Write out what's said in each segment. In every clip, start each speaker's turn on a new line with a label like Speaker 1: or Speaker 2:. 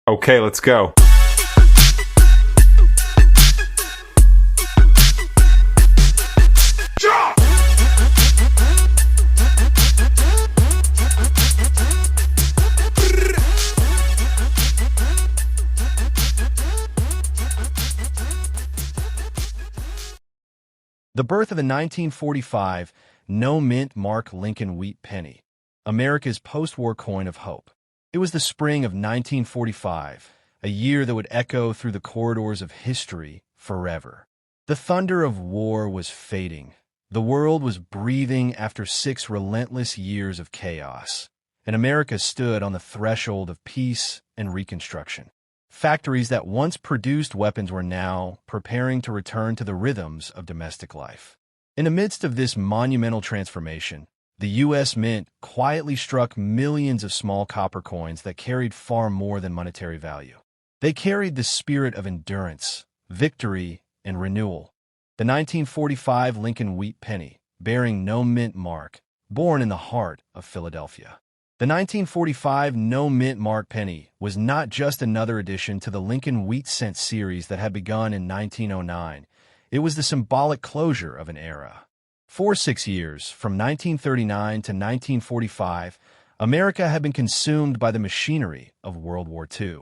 Speaker 1: Okay, let's go.
Speaker 2: The birth of the 1945 no-mint mark Lincoln wheat penny, America's post-war coin of hope. It was the spring of 1945, a year that would echo through the corridors of history forever. The thunder of war was fading. The world was breathing after 6 relentless years of chaos, and America stood on the threshold of peace and reconstruction. Factories that once produced weapons were now preparing to return to the rhythms of domestic life. In the midst of this monumental transformation, the U.S. Mint quietly struck millions of small copper coins that carried far more than monetary value. They carried the spirit of endurance, victory, and renewal. The 1945 Lincoln wheat penny, bearing no mint mark, born in the heart of Philadelphia. The 1945 no-mint mark penny was not just another addition to the Lincoln wheat cent series that had begun in 1909. It was the symbolic closure of an era. For 6 years, from 1939 to 1945, America had been consumed by the machinery of World War II.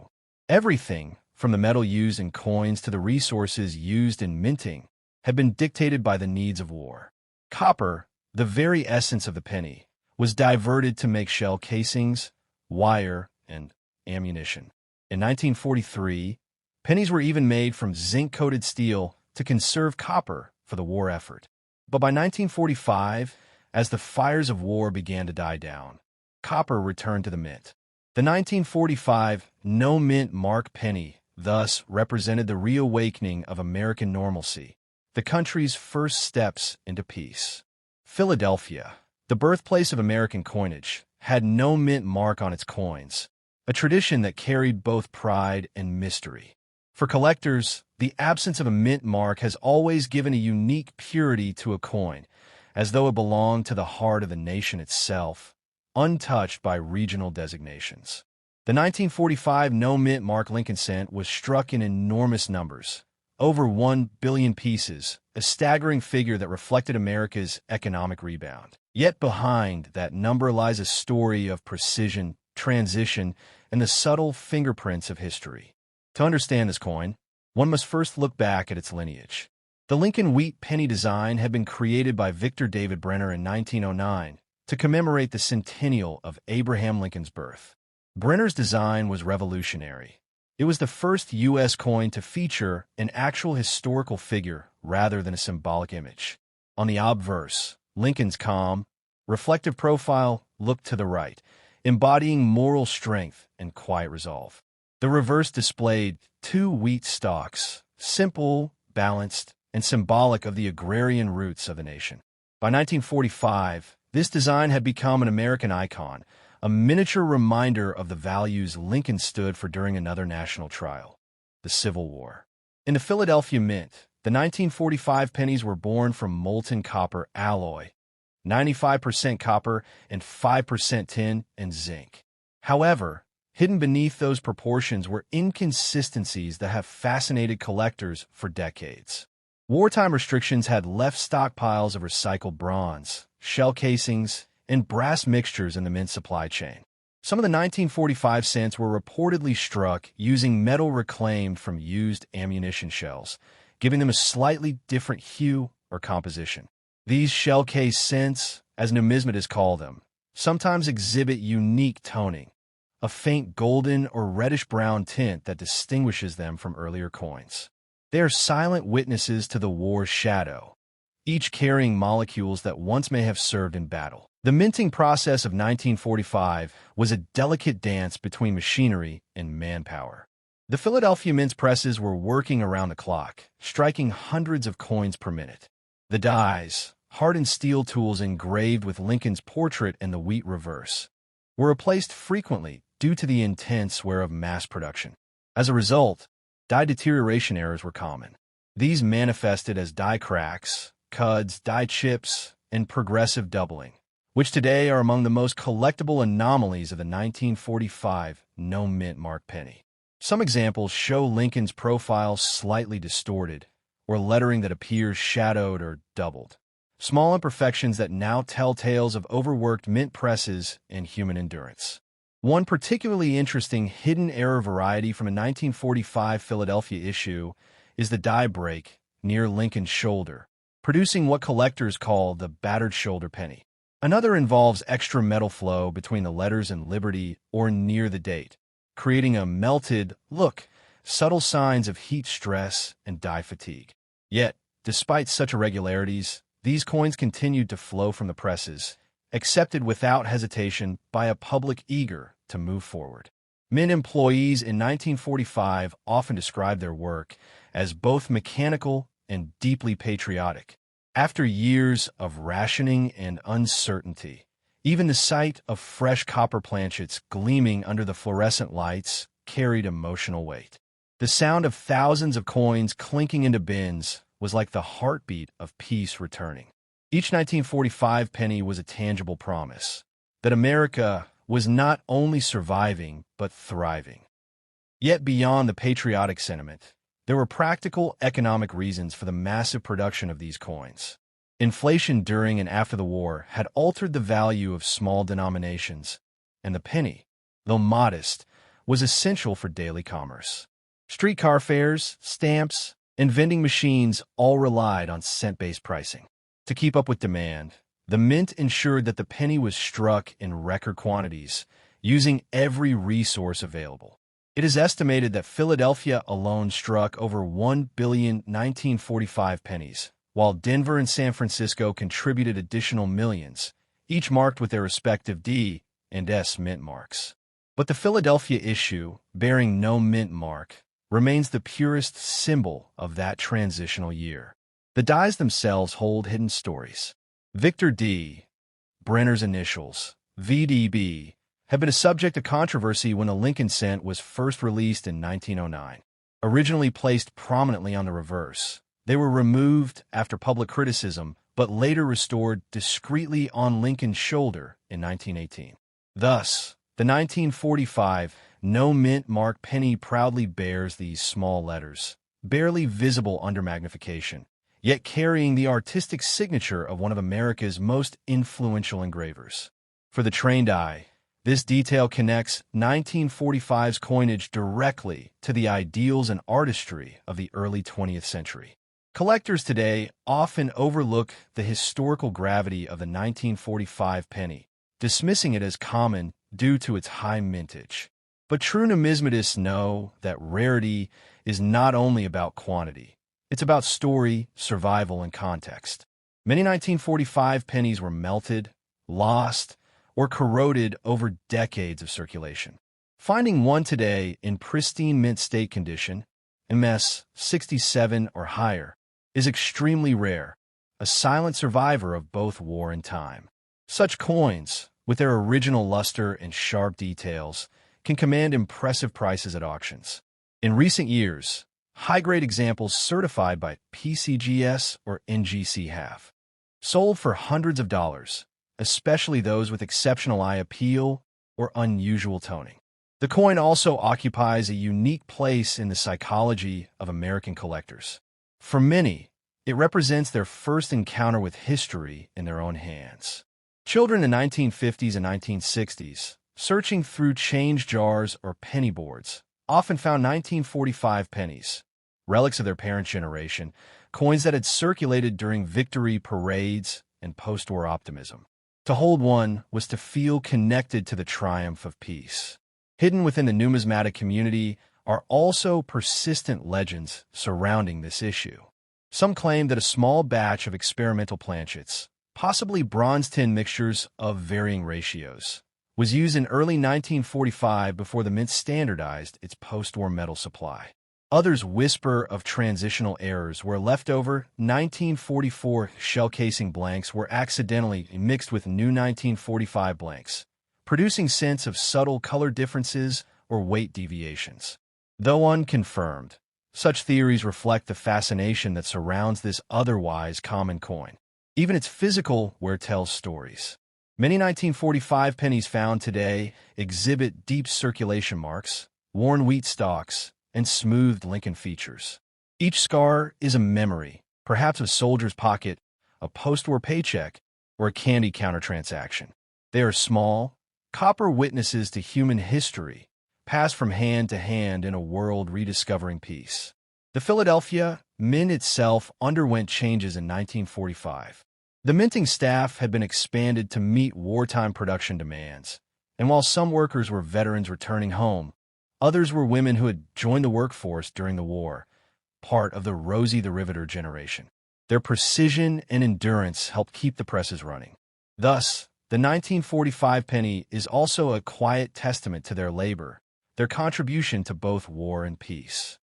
Speaker 2: Everything, from the metal used in coins to the resources used in minting, had been dictated by the needs of war. Copper, the very essence of the penny, was diverted to make shell casings, wire, and ammunition. In 1943, pennies were even made from zinc-coated steel to conserve copper for the war effort. But by 1945, as the fires of war began to die down, copper returned to the mint. The 1945 no-mint mark penny thus represented the reawakening of American normalcy, the country's first steps into peace. Philadelphia, the birthplace of American coinage, had no mint mark on its coins, a tradition that carried both pride and mystery. For collectors, the absence of a mint mark has always given a unique purity to a coin, as though it belonged to the heart of the nation itself, untouched by regional designations. The 1945 no-mint mark Lincoln cent was struck in enormous numbers, over 1 billion pieces, a staggering figure that reflected America's economic rebound. Yet behind that number lies a story of precision, transition, and the subtle fingerprints of history. To understand this coin, one must first look back at its lineage. The Lincoln wheat penny design had been created by Victor David Brenner in 1909 to commemorate the centennial of Abraham Lincoln's birth. Brenner's design was revolutionary. It was the first U.S. coin to feature an actual historical figure rather than a symbolic image. On the obverse, Lincoln's calm, reflective profile looked to the right, embodying moral strength and quiet resolve. The reverse displayed 2 wheat stalks, simple, balanced, and symbolic of the agrarian roots of the nation. By 1945, this design had become an American icon, a miniature reminder of the values Lincoln stood for during another national trial, the Civil War. In the Philadelphia Mint, the 1945 pennies were born from molten copper alloy, 95% copper and 5% tin and zinc. However, hidden beneath those proportions were inconsistencies that have fascinated collectors for decades. Wartime restrictions had left stockpiles of recycled bronze, shell casings, and brass mixtures in the mint supply chain. Some of the 1945 cents were reportedly struck using metal reclaimed from used ammunition shells, giving them a slightly different hue or composition. These shell-case cents, as numismatists call them, sometimes exhibit unique toning, a faint golden or reddish-brown tint that distinguishes them from earlier coins. They are silent witnesses to the war's shadow, each carrying molecules that once may have served in battle. The minting process of 1945 was a delicate dance between machinery and manpower. The Philadelphia Mint's presses were working around the clock, striking hundreds of coins per minute. The dies, hardened steel tools engraved with Lincoln's portrait and the wheat reverse, were replaced frequently due to the intense wear of mass production. As a result, die deterioration errors were common. These manifested as die cracks, cuds, die chips, and progressive doubling, which today are among the most collectible anomalies of the 1945 no-mint mark penny. Some examples show Lincoln's profile slightly distorted, or lettering that appears shadowed or doubled. Small imperfections that now tell tales of overworked mint presses and human endurance. One particularly interesting hidden error variety from a 1945 Philadelphia issue is the die break near Lincoln's shoulder, producing what collectors call the battered shoulder penny. Another involves extra metal flow between the letters and Liberty or near the date, creating a melted look, subtle signs of heat stress and die fatigue. Yet, despite such irregularities, these coins continued to flow from the presses, accepted without hesitation by a public eager to move forward. Mint employees in 1945 often described their work as both mechanical and deeply patriotic. After years of rationing and uncertainty, even the sight of fresh copper planchets gleaming under the fluorescent lights carried emotional weight. The sound of thousands of coins clinking into bins was like the heartbeat of peace returning. Each 1945 penny was a tangible promise that America was not only surviving but thriving. Yet beyond the patriotic sentiment, there were practical economic reasons for the massive production of these coins. Inflation during and after the war had altered the value of small denominations, and the penny, though modest, was essential for daily commerce. Streetcar fares, stamps, and vending machines all relied on cent-based pricing. To keep up with demand, the mint ensured that the penny was struck in record quantities, using every resource available. It is estimated that Philadelphia alone struck over 1 billion 1945 pennies, while Denver and San Francisco contributed additional millions, each marked with their respective D and S mint marks. But the Philadelphia issue, bearing no mint mark, remains the purest symbol of that transitional year. The dies themselves hold hidden stories. Victor D. Brenner's initials, VDB, have been a subject of controversy when the Lincoln cent was first released in 1909. Originally placed prominently on the reverse, they were removed after public criticism, but later restored discreetly on Lincoln's shoulder in 1918. Thus, the 1945 no-mint mark penny proudly bears these small letters, barely visible under magnification, yet carrying the artistic signature of one of America's most influential engravers. For the trained eye, this detail connects 1945's coinage directly to the ideals and artistry of the early 20th century. Collectors today often overlook the historical gravity of the 1945 penny, dismissing it as common due to its high mintage. But true numismatists know that rarity is not only about quantity. It's about story, survival, and context. Many 1945 pennies were melted, lost, or corroded over decades of circulation. Finding one today in pristine mint state condition, MS 67 or higher, is extremely rare, a silent survivor of both war and time. Such coins, with their original luster and sharp details, can command impressive prices at auctions. In recent years, high-grade examples certified by PCGS or NGC have sold for hundreds of dollars, especially those with exceptional eye appeal or unusual toning. The coin also occupies a unique place in the psychology of American collectors. For many, it represents their first encounter with history in their own hands. Children in the 1950s and 1960s, searching through change jars or penny boards, often found 1945 pennies, relics of their parents' generation, coins that had circulated during victory parades and post-war optimism. To hold one was to feel connected to the triumph of peace. Hidden within the numismatic community are also persistent legends surrounding this issue. Some claim that a small batch of experimental planchets, possibly bronze tin mixtures of varying ratios, was used in early 1945 before the mint standardized its post-war metal supply. Others whisper of transitional errors where leftover 1944 shell casing blanks were accidentally mixed with new 1945 blanks, producing sense of subtle color differences or weight deviations. Though unconfirmed, such theories reflect the fascination that surrounds this otherwise common coin. Even its physical wear tells stories. Many 1945 pennies found today exhibit deep circulation marks, worn wheat stalks, and smoothed Lincoln features. Each scar is a memory, perhaps a soldier's pocket, a post-war paycheck, or a candy counter transaction. They are small, copper witnesses to human history, passed from hand to hand in a world rediscovering peace. The Philadelphia Mint itself underwent changes in 1945. The minting staff had been expanded to meet wartime production demands, and while some workers were veterans returning home, others were women who had joined the workforce during the war, part of the Rosie the Riveter generation. Their precision and endurance helped keep the presses running. Thus, the 1945 penny is also a quiet testament to their labor, their contribution to both war and peace.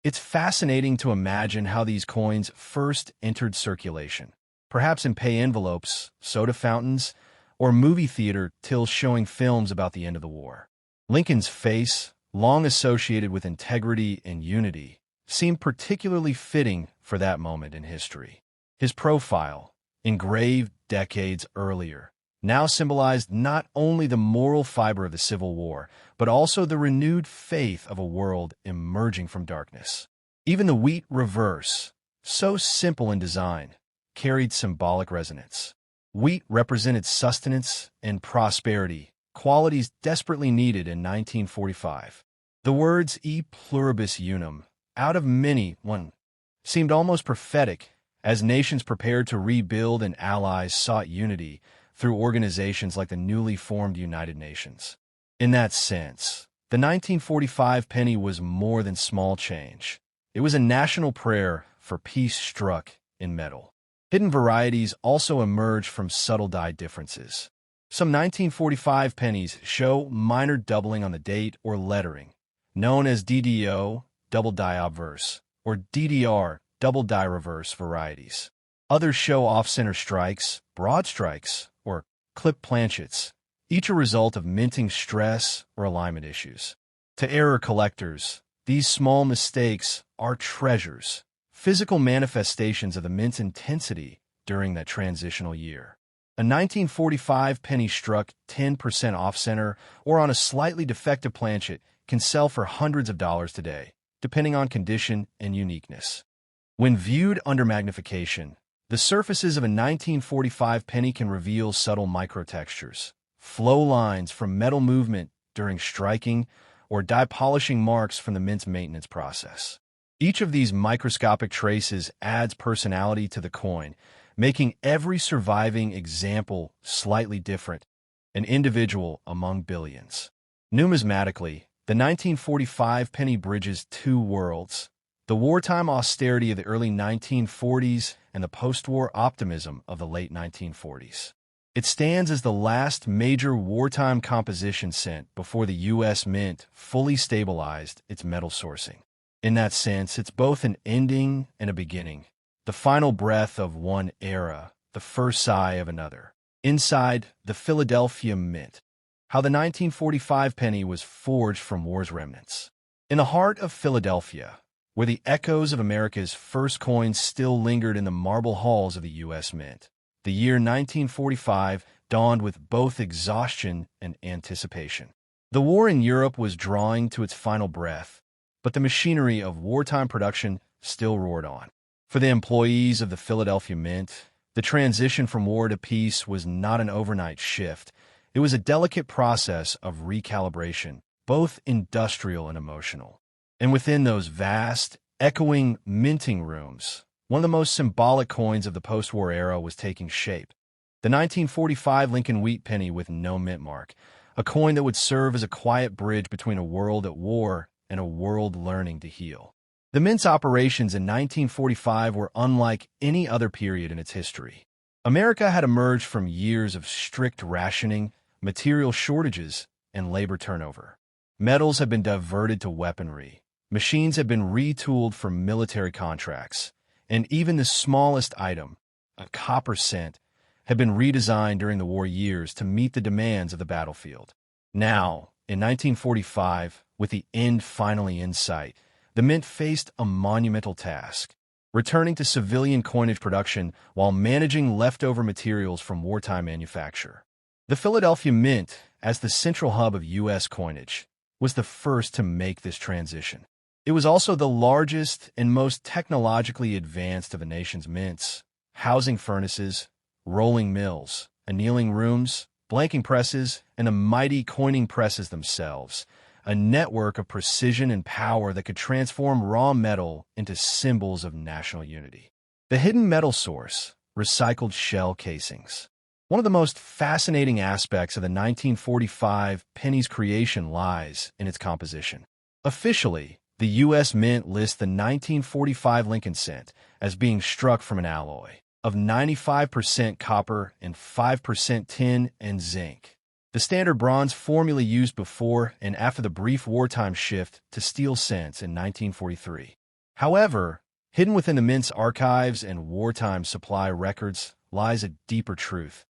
Speaker 2: It's fascinating to imagine how these coins first entered circulation, perhaps in pay envelopes, soda fountains, or movie theater tills showing films about the end of the war. Lincoln's face, long associated with integrity and unity, seemed particularly fitting for that moment in history. His profile, engraved decades earlier, now symbolized not only the moral fiber of the Civil War, but also the renewed faith of a world emerging from darkness. Even the wheat reverse, so simple in design, carried symbolic resonance. Wheat represented sustenance and prosperity, qualities desperately needed in 1945. The words "e pluribus unum," out of many, one, seemed almost prophetic as nations prepared to rebuild and allies sought unity through organizations like the newly formed United Nations. In that sense, the 1945 penny was more than small change. It was a national prayer for peace struck in metal. Hidden varieties also emerged from subtle die differences. Some 1945 pennies show minor doubling on the date or lettering, known as DDO, double die obverse, or DDR, double die reverse varieties. Others show off-center strikes, broad strikes, or clip planchets, each a result of minting stress or alignment issues. To error collectors, these small mistakes are treasures, physical manifestations of the mint's intensity during that transitional year. A 1945 penny struck 10% off-center or on a slightly defective planchet can sell for hundreds of dollars today, depending on condition and uniqueness. When viewed under magnification, the surfaces of a 1945 penny can reveal subtle microtextures, flow lines from metal movement during striking, or die polishing marks from the mint's maintenance process. Each of these microscopic traces adds personality to the coin, making every surviving example slightly different, an individual among billions. Numismatically, the 1945 penny bridges two worlds: the wartime austerity of the early 1940s and the post-war optimism of the late 1940s. It stands as the last major wartime composition cent before the U.S. Mint fully stabilized its metal sourcing. In that sense, it's both an ending and a beginning, the final breath of one era, the first sigh of another. Inside the Philadelphia Mint, how the 1945 penny was forged from war's remnants. In the heart of Philadelphia, where the echoes of America's first coins still lingered in the marble halls of the U.S. Mint, the year 1945 dawned with both exhaustion and anticipation. The war in Europe was drawing to its final breath, but the machinery of wartime production still roared on. For the employees of the Philadelphia Mint, the transition from war to peace was not an overnight shift. It was a delicate process of recalibration, both industrial and emotional. And within those vast, echoing minting rooms, one of the most symbolic coins of the post-war era was taking shape. The 1945 Lincoln wheat penny with no mint mark, a coin that would serve as a quiet bridge between a world at war and a world learning to heal. The Mint's operations in 1945 were unlike any other period in its history. America had emerged from years of strict rationing, material shortages, and labor turnover. Metals had been diverted to weaponry, machines had been retooled for military contracts, and even the smallest item, a copper cent, had been redesigned during the war years to meet the demands of the battlefield. Now, in 1945, with the end finally in sight, the Mint faced a monumental task: returning to civilian coinage production while managing leftover materials from wartime manufacture. The Philadelphia Mint, as the central hub of U.S. coinage, was the first to make this transition. It was also the largest and most technologically advanced of the nation's mints, housing furnaces, rolling mills, annealing rooms, blanking presses, and the mighty coining presses themselves, a network of precision and power that could transform raw metal into symbols of national unity. The hidden metal source, recycled shell casings. One of the most fascinating aspects of the 1945 penny's creation lies in its composition. Officially, the U.S. Mint lists the 1945 Lincoln cent as being struck from an alloy of 95% copper and 5% tin and zinc, the standard bronze formula used before and after the brief wartime shift to steel cents in 1943. However, hidden within the Mint's archives and wartime supply records lies a deeper truth.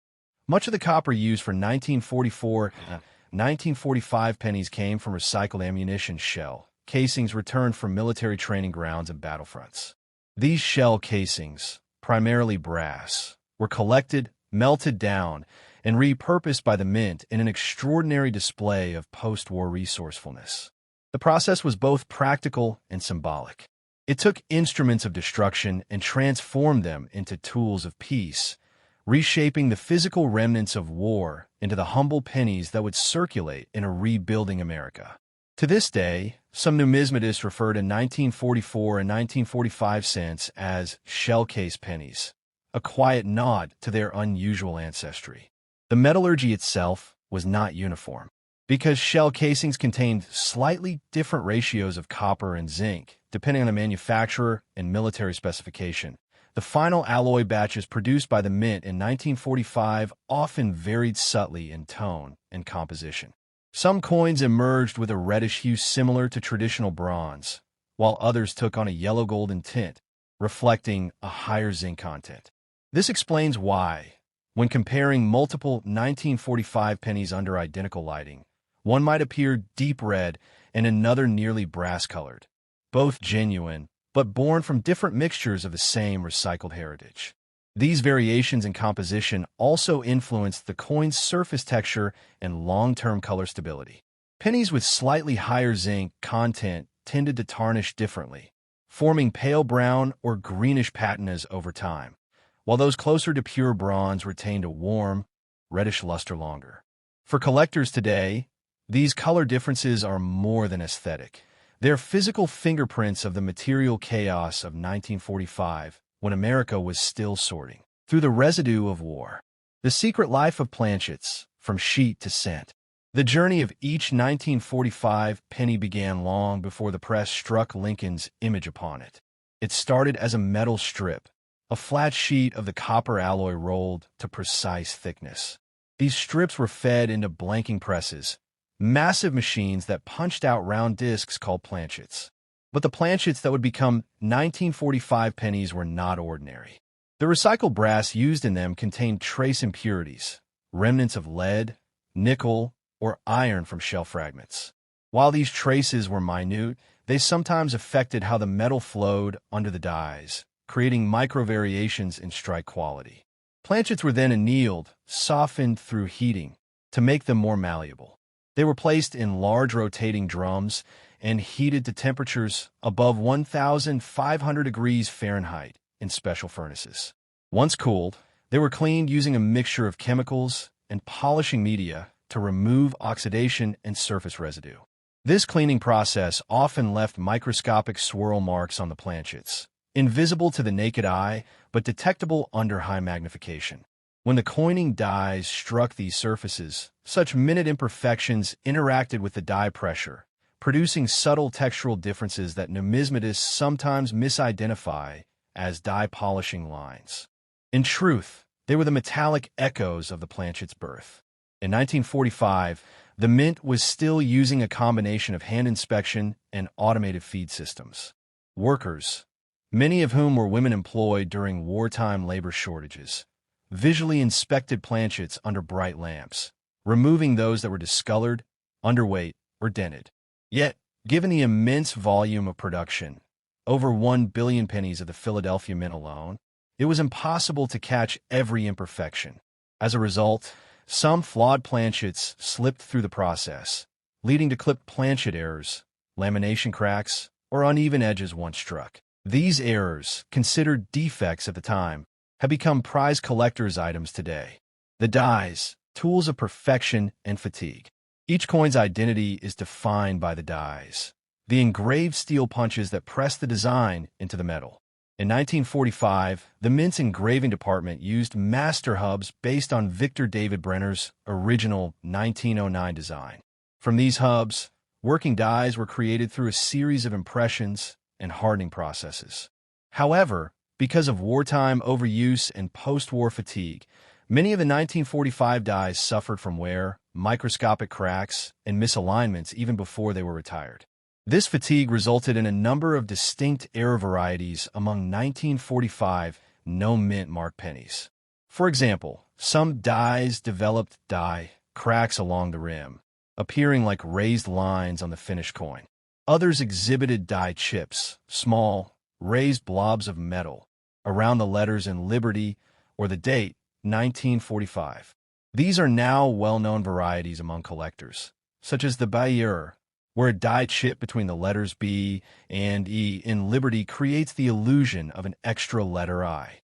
Speaker 2: Much of the copper used for 1945 pennies came from recycled ammunition shell casings returned from military training grounds and battlefronts. These shell casings, primarily brass, were collected, melted down, and repurposed by the Mint in an extraordinary display of post-war resourcefulness. The process was both practical and symbolic. It took instruments of destruction and transformed them into tools of peace, reshaping the physical remnants of war into the humble pennies that would circulate in a rebuilding America. To this day, some numismatists refer to 1944 and 1945 cents as shell-case pennies, a quiet nod to their unusual ancestry. The metallurgy itself was not uniform, because shell casings contained slightly different ratios of copper and zinc, depending on the manufacturer and military specification. The final alloy batches produced by the Mint in 1945 often varied subtly in tone and composition. Some coins emerged with a reddish hue similar to traditional bronze, while others took on a yellow-golden tint, reflecting a higher zinc content. This explains why, when comparing multiple 1945 pennies under identical lighting, one might appear deep red and another nearly brass-colored, both genuine, but born from different mixtures of the same recycled heritage. These variations in composition also influenced the coin's surface texture and long-term color stability. Pennies with slightly higher zinc content tended to tarnish differently, forming pale brown or greenish patinas over time, while those closer to pure bronze retained a warm, reddish luster longer. For collectors today, these color differences are more than aesthetic. They're physical fingerprints of the material chaos of 1945, when America was still sorting through the residue of war. The secret life of planchets, from sheet to cent. The journey of each 1945 penny began long before the press struck Lincoln's image upon it. It started as a metal strip, a flat sheet of the copper alloy rolled to precise thickness. These strips were fed into blanking presses, massive machines that punched out round discs called planchets. But the planchets that would become 1945 pennies were not ordinary. The recycled brass used in them contained trace impurities, remnants of lead, nickel, or iron from shell fragments. While these traces were minute, they sometimes affected how the metal flowed under the dies, creating micro-variations in strike quality. Planchets were then annealed, softened through heating, to make them more malleable. They were placed in large rotating drums and heated to temperatures above 1,500 degrees Fahrenheit in special furnaces. Once cooled, they were cleaned using a mixture of chemicals and polishing media to remove oxidation and surface residue. This cleaning process often left microscopic swirl marks on the planchets, invisible to the naked eye but detectable under high magnification. When the coining dies struck these surfaces, such minute imperfections interacted with the die pressure, producing subtle textural differences that numismatists sometimes misidentify as die polishing lines. In truth, they were the metallic echoes of the planchet's birth. In 1945, the Mint was still using a combination of hand inspection and automated feed systems. Workers, many of whom were women employed during wartime labor shortages, visually inspected planchets under bright lamps, removing those that were discolored, underweight, or dented. Yet, given the immense volume of production, over 1 billion pennies of the Philadelphia Mint alone, it was impossible to catch every imperfection. As a result, some flawed planchets slipped through the process, leading to clipped planchet errors, lamination cracks, or uneven edges once struck. These errors, considered defects at the time, have become prized collector's items today. The dies, tools of perfection and fatigue. Each coin's identity is defined by the dies, the engraved steel punches that press the design into the metal. In 1945, the Mint's engraving department used master hubs based on Victor David Brenner's original 1909 design. From these hubs, working dies were created through a series of impressions and hardening processes. However, because of wartime overuse and post-war fatigue, many of the 1945 dies suffered from wear, microscopic cracks, and misalignments even before they were retired. This fatigue resulted in a number of distinct error varieties among 1945 no-mint mark pennies. For example, some dies developed die cracks along the rim, appearing like raised lines on the finished coin. Others exhibited die chips, small, raised blobs of metal, around the letters in Liberty or the date, 1945. These are now well-known varieties among collectors, such as the Bayeux, where a die chip between the letters B and E in Liberty creates the illusion of an extra letter I.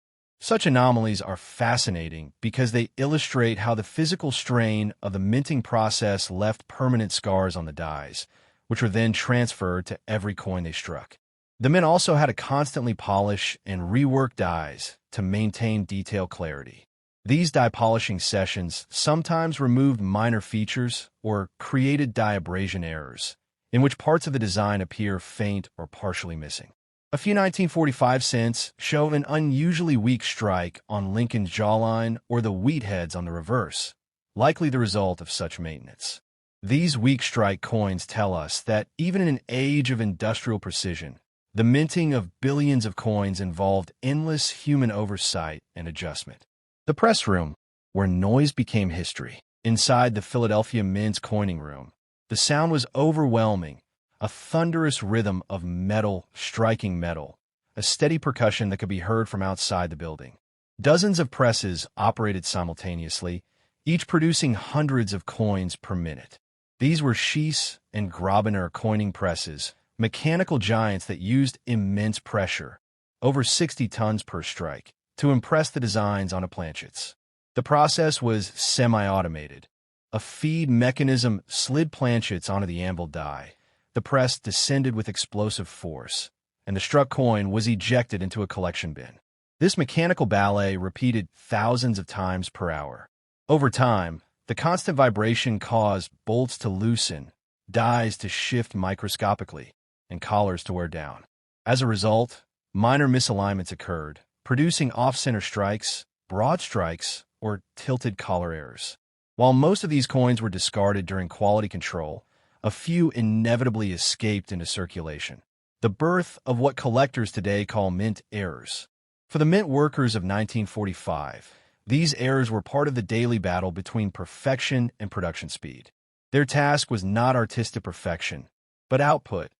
Speaker 2: Such anomalies are fascinating because they illustrate how the physical strain of the minting process left permanent scars on the dies, which were then transferred to every coin they struck. The Mint also had to constantly polish and rework dies to maintain detail clarity. These die polishing sessions sometimes removed minor features or created die abrasion errors, in which parts of the design appear faint or partially missing. A few 1945 cents show an unusually weak strike on Lincoln's jawline or the wheat heads on the reverse, likely the result of such maintenance. These weak strike coins tell us that even in an age of industrial precision, the minting of billions of coins involved endless human oversight and adjustment. The press room, where noise became history. Inside the Philadelphia Mint's coining room, the sound was overwhelming, a thunderous rhythm of metal striking metal, a steady percussion that could be heard from outside the building. Dozens of presses operated simultaneously, each producing hundreds of coins per minute. These were Schiess and Grobner coining presses, mechanical giants that used immense pressure, over 60 tons per strike, to impress the designs onto planchets. The process was semi-automated. A feed mechanism slid planchets onto the anvil die. The press descended with explosive force, and the struck coin was ejected into a collection bin. This mechanical ballet repeated thousands of times per hour. Over time, the constant vibration caused bolts to loosen, dies to shift microscopically, and collars to wear down. As a result, minor misalignments occurred, producing off-center strikes, broad strikes, or tilted collar errors. While most of these coins were discarded during quality control, a few inevitably escaped into circulation. The birth of what collectors today call mint errors. For the mint workers of 1945, these errors were part of the daily battle between perfection and production speed. Their task was not artistic perfection, but output,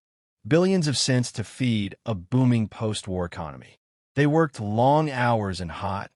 Speaker 2: billions of cents to feed a booming post-war economy. They worked long hours in hot,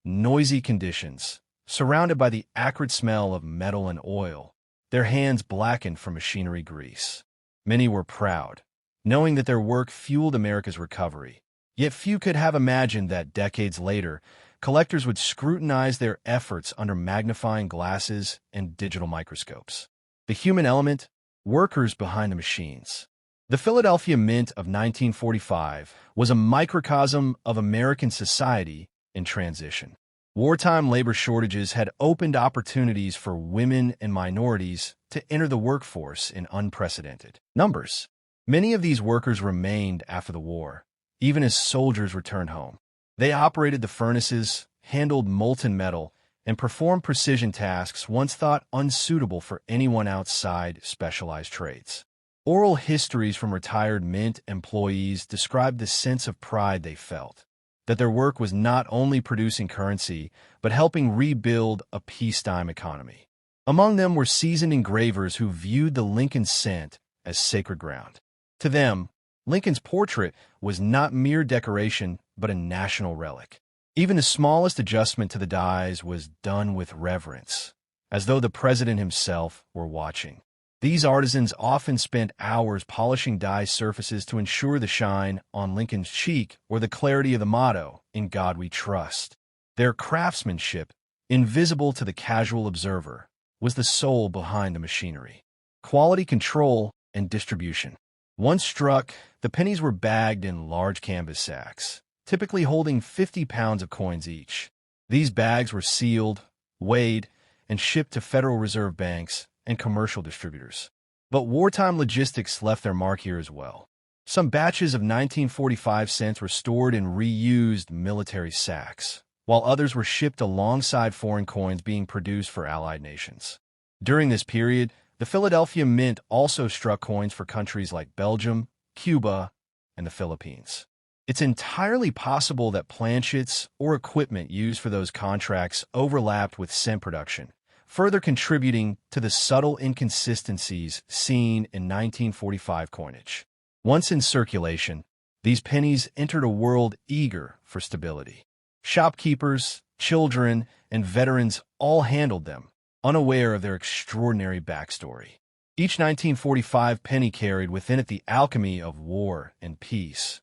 Speaker 2: noisy conditions, surrounded by the acrid smell of metal and oil, their hands blackened from machinery grease. Many were proud, knowing that their work fueled America's recovery. Yet few could have imagined that decades later, collectors would scrutinize their efforts under magnifying glasses and digital microscopes. The human element, workers behind the machines. The Philadelphia Mint of 1945 was a microcosm of American society in transition. Wartime labor shortages had opened opportunities for women and minorities to enter the workforce in unprecedented numbers. Many of these workers remained after the war, even as soldiers returned home. They operated the furnaces, handled molten metal, and performed precision tasks once thought unsuitable for anyone outside specialized trades. Oral histories from retired Mint employees described the sense of pride they felt, that their work was not only producing currency, but helping rebuild a peacetime economy. Among them were seasoned engravers who viewed the Lincoln cent as sacred ground. To them, Lincoln's portrait was not mere decoration, but a national relic. Even the smallest adjustment to the dies was done with reverence, as though the president himself were watching. These artisans often spent hours polishing die surfaces to ensure the shine on Lincoln's cheek or the clarity of the motto, "In God We Trust." Their craftsmanship, invisible to the casual observer, was the soul behind the machinery. Quality control and distribution. Once struck, the pennies were bagged in large canvas sacks, typically holding 50 pounds of coins each. These bags were sealed, weighed, and shipped to Federal Reserve banks and commercial distributors. But wartime logistics left their mark here as well. Some batches of 1945 cents were stored in reused military sacks, while others were shipped alongside foreign coins being produced for allied nations. During this period, the Philadelphia Mint also struck coins for countries like Belgium, Cuba, and the Philippines. It's entirely possible that planchets or equipment used for those contracts overlapped with cent production, further contributing to the subtle inconsistencies seen in 1945 coinage. Once in circulation, these pennies entered a world eager for stability. Shopkeepers, children, and veterans all handled them, unaware of their extraordinary backstory. Each 1945 penny carried within it the alchemy of war and peace.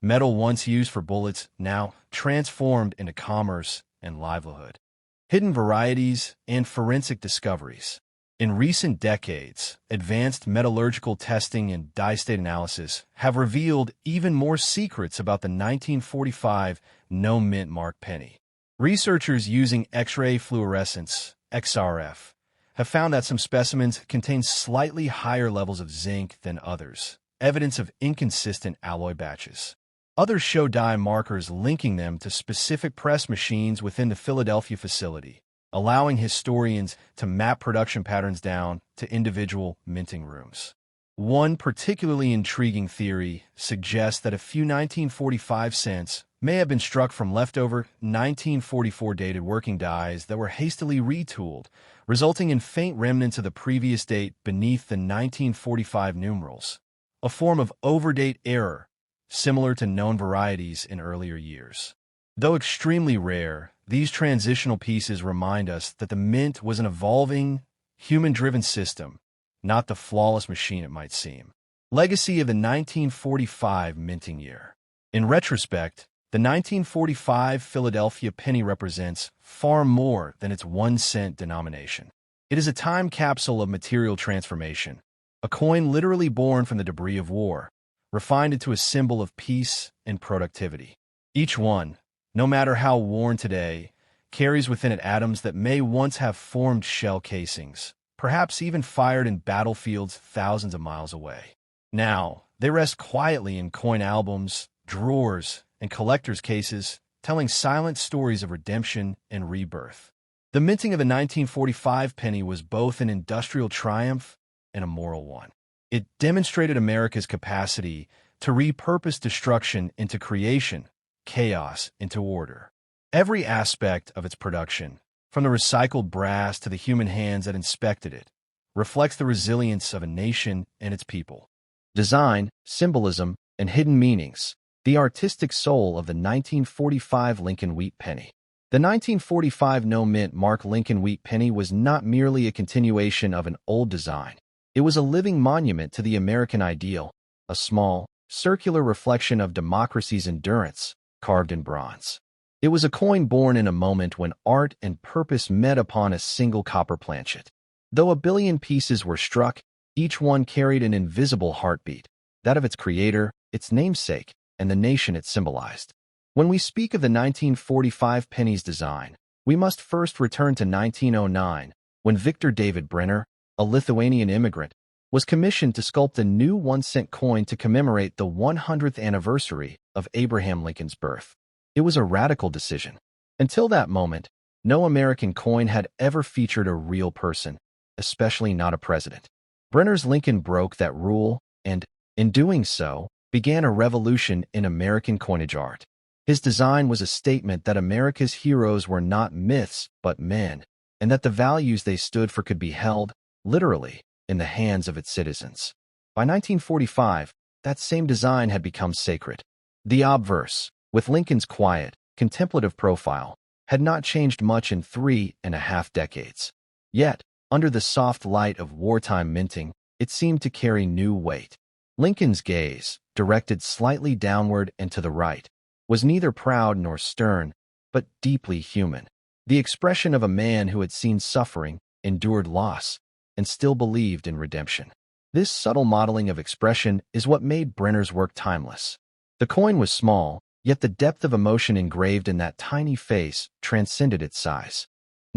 Speaker 2: Metal once used for bullets, now transformed into commerce and livelihood. Hidden varieties and forensic discoveries. In recent decades, advanced metallurgical testing and dye-state analysis have revealed even more secrets about the 1945 no mint mark penny. Researchers using X-ray fluorescence, XRF, have found that some specimens contain slightly higher levels of zinc than others, evidence of inconsistent alloy batches. Others show dye markers linking them to specific press machines within the Philadelphia facility, allowing historians to map production patterns down to individual minting rooms. One particularly intriguing theory suggests that a few 1945 cents may have been struck from leftover 1944 dated working dies that were hastily retooled, resulting in faint remnants of the previous date beneath the 1945 numerals, a form of overdate error similar to known varieties in earlier years. Though extremely rare, these transitional pieces remind us that the mint was an evolving, human-driven system, not the flawless machine it might seem. Legacy of the 1945 minting year. In retrospect, the 1945 Philadelphia penny represents far more than its 1-cent denomination. It is a time capsule of material transformation, a coin literally born from the debris of war, refined into a symbol of peace and productivity. Each one, no matter how worn today, carries within it atoms that may once have formed shell casings, perhaps even fired in battlefields thousands of miles away. Now, they rest quietly in coin albums, drawers, and collectors' cases, telling silent stories of redemption and rebirth. The minting of the 1945 penny was both an industrial triumph and a moral one. It demonstrated America's capacity to repurpose destruction into creation, chaos into order. Every aspect of its production, from the recycled brass to the human hands that inspected it, reflects the resilience of a nation and its people. Design, symbolism, and hidden meanings, the artistic soul of the 1945 Lincoln Wheat Penny. The 1945 no-mint mark Lincoln Wheat Penny was not merely a continuation of an old design. It was a living monument to the American ideal, a small, circular reflection of democracy's endurance, carved in bronze. It was a coin born in a moment when art and purpose met upon a single copper planchet. Though a billion pieces were struck, each one carried an invisible heartbeat, that of its creator, its namesake, and the nation it symbolized. When we speak of the 1945 penny's design, we must first return to 1909, when Victor David Brenner, a Lithuanian immigrant, was commissioned to sculpt a new 1-cent coin to commemorate the 100th anniversary of Abraham Lincoln's birth. It was a radical decision. Until that moment, no American coin had ever featured a real person, especially not a president. Brenner's Lincoln broke that rule and, in doing so, began a revolution in American coinage art. His design was a statement that America's heroes were not myths but men, and that the values they stood for could be held, literally, in the hands of its citizens. By 1945, that same design had become sacred. The obverse, with Lincoln's quiet, contemplative profile, had not changed much in 3.5 decades. Yet, Under the soft light of wartime minting, it seemed to carry new weight. Lincoln's gaze, directed slightly downward and to the right, was neither proud nor stern, but deeply human. The expression of a man who had seen suffering, endured loss, and still believed in redemption. This subtle modeling of expression is what made Brenner's work timeless. The coin was small, yet the depth of emotion engraved in that tiny face transcended its size.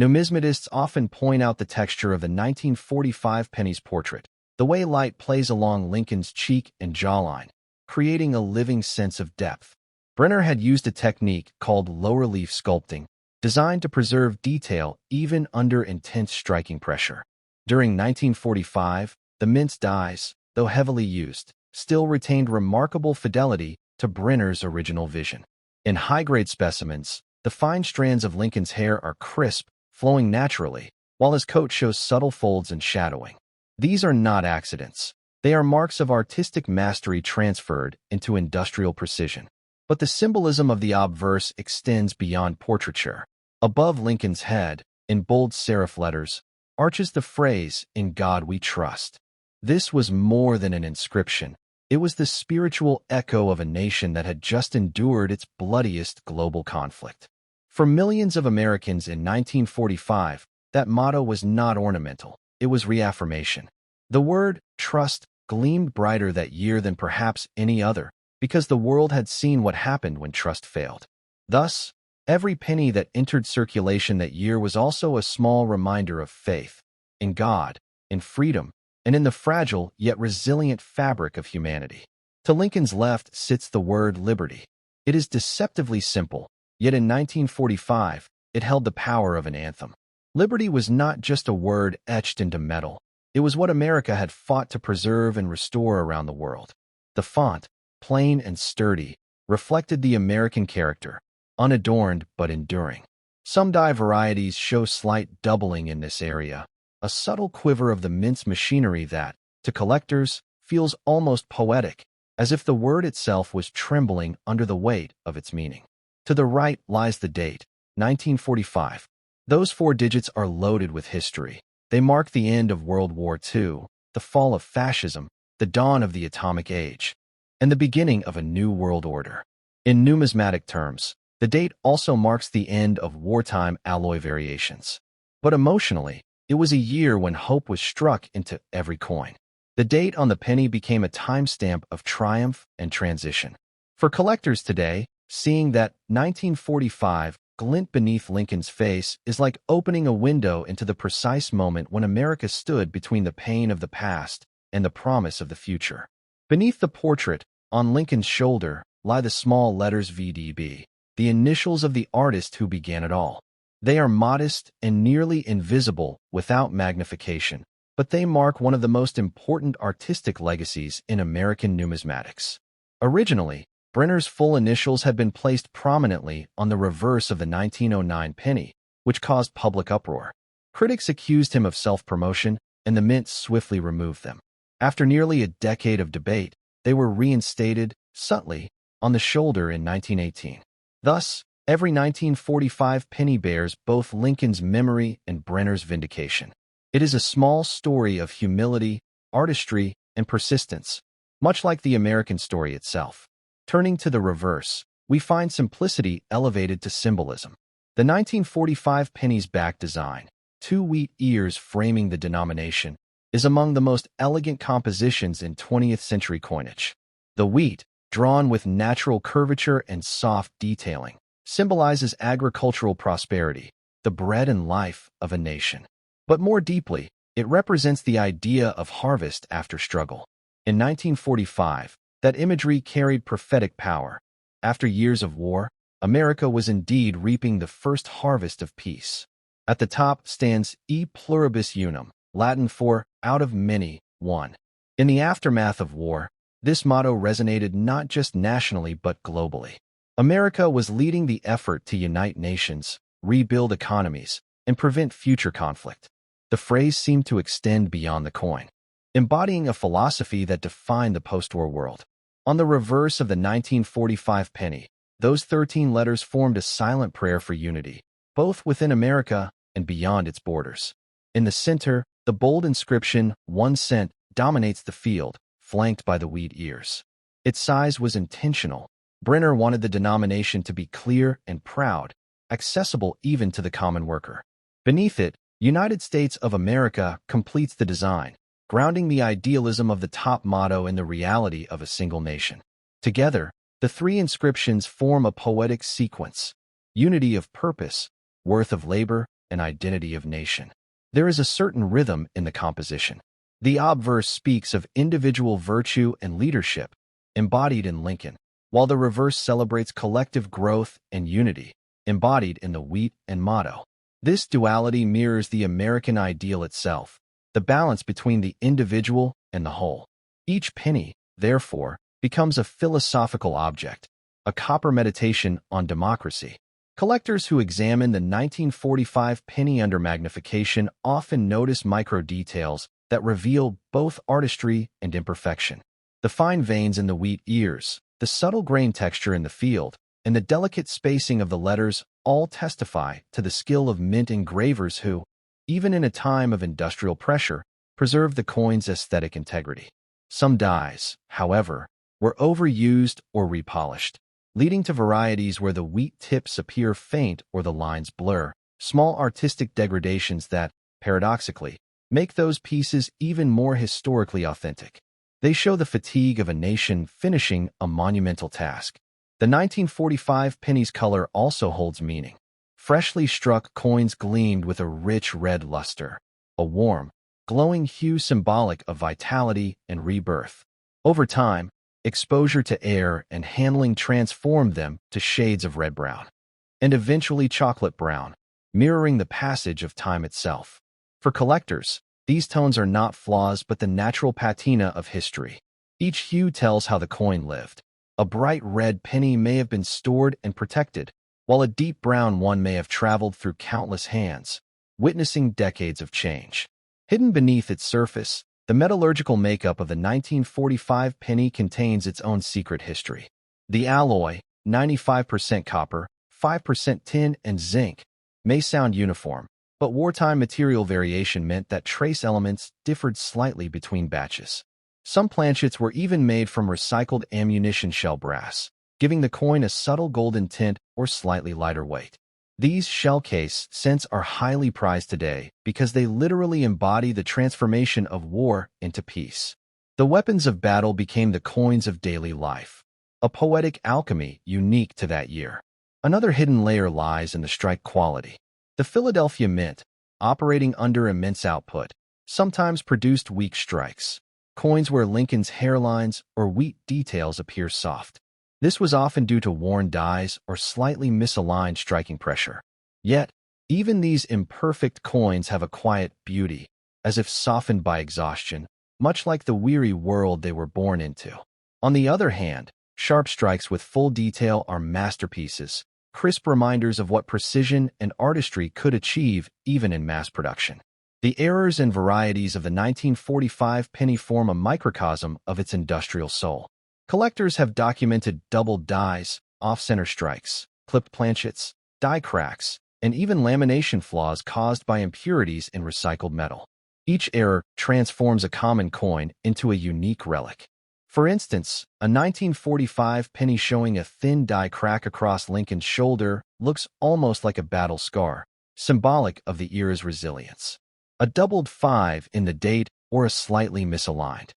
Speaker 2: Numismatists often point out the texture of the 1945 penny's portrait, the way light plays along Lincoln's cheek and jawline, creating a living sense of depth. Brenner had used a technique called low-relief sculpting, designed to preserve detail even under intense striking pressure. During 1945, the mint's dyes, though heavily used, still retained remarkable fidelity to Brenner's original vision. In high-grade specimens, the fine strands of Lincoln's hair are crisp, flowing naturally, while his coat shows subtle folds and shadowing. These are not accidents. They are marks of artistic mastery transferred into industrial precision. But the symbolism of the obverse extends beyond portraiture. Above Lincoln's head, in bold serif letters, arches the phrase, "In God We Trust." This was more than an inscription. It was the spiritual echo of a nation that had just endured its bloodiest global conflict. For millions of Americans in 1945, that motto was not ornamental. It was reaffirmation. The word trust gleamed brighter that year than perhaps any other, because the world had seen what happened when trust failed. Thus, every penny that entered circulation that year was also a small reminder of faith in God, in freedom, and in the fragile yet resilient fabric of humanity. To Lincoln's left sits the word liberty. It is deceptively simple, yet in 1945, it held the power of an anthem. Liberty was not just a word etched into metal. It was what America had fought to preserve and restore around the world. The font, plain and sturdy, reflected the American character, unadorned but enduring. Some dye varieties show slight doubling in this area, a subtle quiver of the mint's machinery that, to collectors, feels almost poetic, as if the word itself was trembling under the weight of its meaning. To the right lies the date, 1945. Those 4 digits are loaded with history. They mark the end of World War II, the fall of fascism, the dawn of the atomic age, and the beginning of a new world order. In numismatic terms, the date also marks the end of wartime alloy variations. But emotionally, it was a year when hope was struck into every coin. The date on the penny became a timestamp of triumph and transition. For collectors today, seeing that 1945 glint beneath Lincoln's face is like opening a window into the precise moment when America stood between the pain of the past and the promise of the future. Beneath the portrait, on Lincoln's shoulder, lie the small letters VDB, the initials of the artist who began it all. They are modest and nearly invisible without magnification, but they mark one of the most important artistic legacies in American numismatics. Originally, Brenner's full initials had been placed prominently on the reverse of the 1909 penny, which caused public uproar. Critics accused him of self-promotion, and the mint swiftly removed them. After nearly a decade of debate, they were reinstated, subtly, on the shoulder in 1918. Thus, every 1945 penny bears both Lincoln's memory and Brenner's vindication. It is a small story of humility, artistry, and persistence, much like the American story itself. Turning to the reverse, we find simplicity elevated to symbolism. The 1945 penny's back design, 2 wheat ears framing the denomination, is among the most elegant compositions in 20th century coinage. The wheat, drawn with natural curvature and soft detailing, symbolizes agricultural prosperity, the bread and life of a nation. But more deeply, it represents the idea of harvest after struggle. In 1945, that imagery carried prophetic power. After years of war, America was indeed reaping the first harvest of peace. At the top stands E Pluribus Unum, Latin for out of many, one. In the aftermath of war, this motto resonated not just nationally but globally. America was leading the effort to unite nations, rebuild economies, and prevent future conflict. The phrase seemed to extend beyond the coin, embodying a philosophy that defined the post-war world. On the reverse of the 1945 penny, those 13 letters formed a silent prayer for unity, both within America and beyond its borders. In the center, The bold inscription, 1 cent, dominates the field, flanked by the wheat ears. Its size was intentional. Brenner wanted the denomination to be clear and proud, accessible even to the common worker. Beneath it, United States of America completes the design, grounding the idealism of the top motto in the reality of a single nation. Together, the three inscriptions form a poetic sequence: unity of purpose, worth of labor, and identity of nation. There is a certain rhythm in the composition. The obverse speaks of individual virtue and leadership, embodied in Lincoln, while the reverse celebrates collective growth and unity, embodied in the wheat and motto. This duality mirrors the American ideal itself, the balance between the individual and the whole. Each penny, therefore, becomes a philosophical object, a copper meditation on democracy. Collectors who examine the 1945 penny under magnification often notice micro details that reveal both artistry and imperfection. The fine veins in the wheat ears, the subtle grain texture in the field, and the delicate spacing of the letters all testify to the skill of mint engravers who, even in a time of industrial pressure, preserved the coin's aesthetic integrity. Some dies, however, were overused or repolished, leading to varieties where the wheat tips appear faint or the lines blur, small artistic degradations that, paradoxically, make those pieces even more historically authentic. They show the fatigue of a nation finishing a monumental task. The 1945 penny's color also holds meaning. Freshly struck coins gleamed with a rich red luster, a warm, glowing hue symbolic of vitality and rebirth. Over time, exposure to air and handling transformed them to shades of red-brown, and eventually chocolate-brown, mirroring the passage of time itself. For collectors, these tones are not flaws but the natural patina of history. Each hue tells how the coin lived. A bright red penny may have been stored and protected, while a deep brown one may have traveled through countless hands, witnessing decades of change. Hidden beneath its surface, the metallurgical makeup of the 1945 penny contains its own secret history. The alloy, 95% copper, 5% tin, and zinc, may sound uniform, but wartime material variation meant that trace elements differed slightly between batches. Some planchets were even made from recycled ammunition shell brass, giving the coin a subtle golden tint or slightly lighter weight. These shell case cents are highly prized today because they literally embody the transformation of war into peace. The weapons of battle became the coins of daily life, a poetic alchemy unique to that year. Another hidden layer lies in the strike quality. The Philadelphia Mint, operating under immense output, sometimes produced weak strikes, coins where Lincoln's hairlines or wheat details appear soft. This was often due to worn dies or slightly misaligned striking pressure. Yet, even these imperfect coins have a quiet beauty, as if softened by exhaustion, much like the weary world they were born into. On the other hand, sharp strikes with full detail are masterpieces, crisp reminders of what precision and artistry could achieve even in mass production. The errors and varieties of the 1945 penny form a microcosm of its industrial soul. Collectors have documented doubled dies, off-center strikes, clipped planchets, die cracks, and even lamination flaws caused by impurities in recycled metal. Each error transforms a common coin into a unique relic. For instance, a 1945 penny showing a thin die crack across Lincoln's shoulder looks almost like a battle scar, symbolic of the era's resilience. A doubled 5 in the date or a slightly misaligned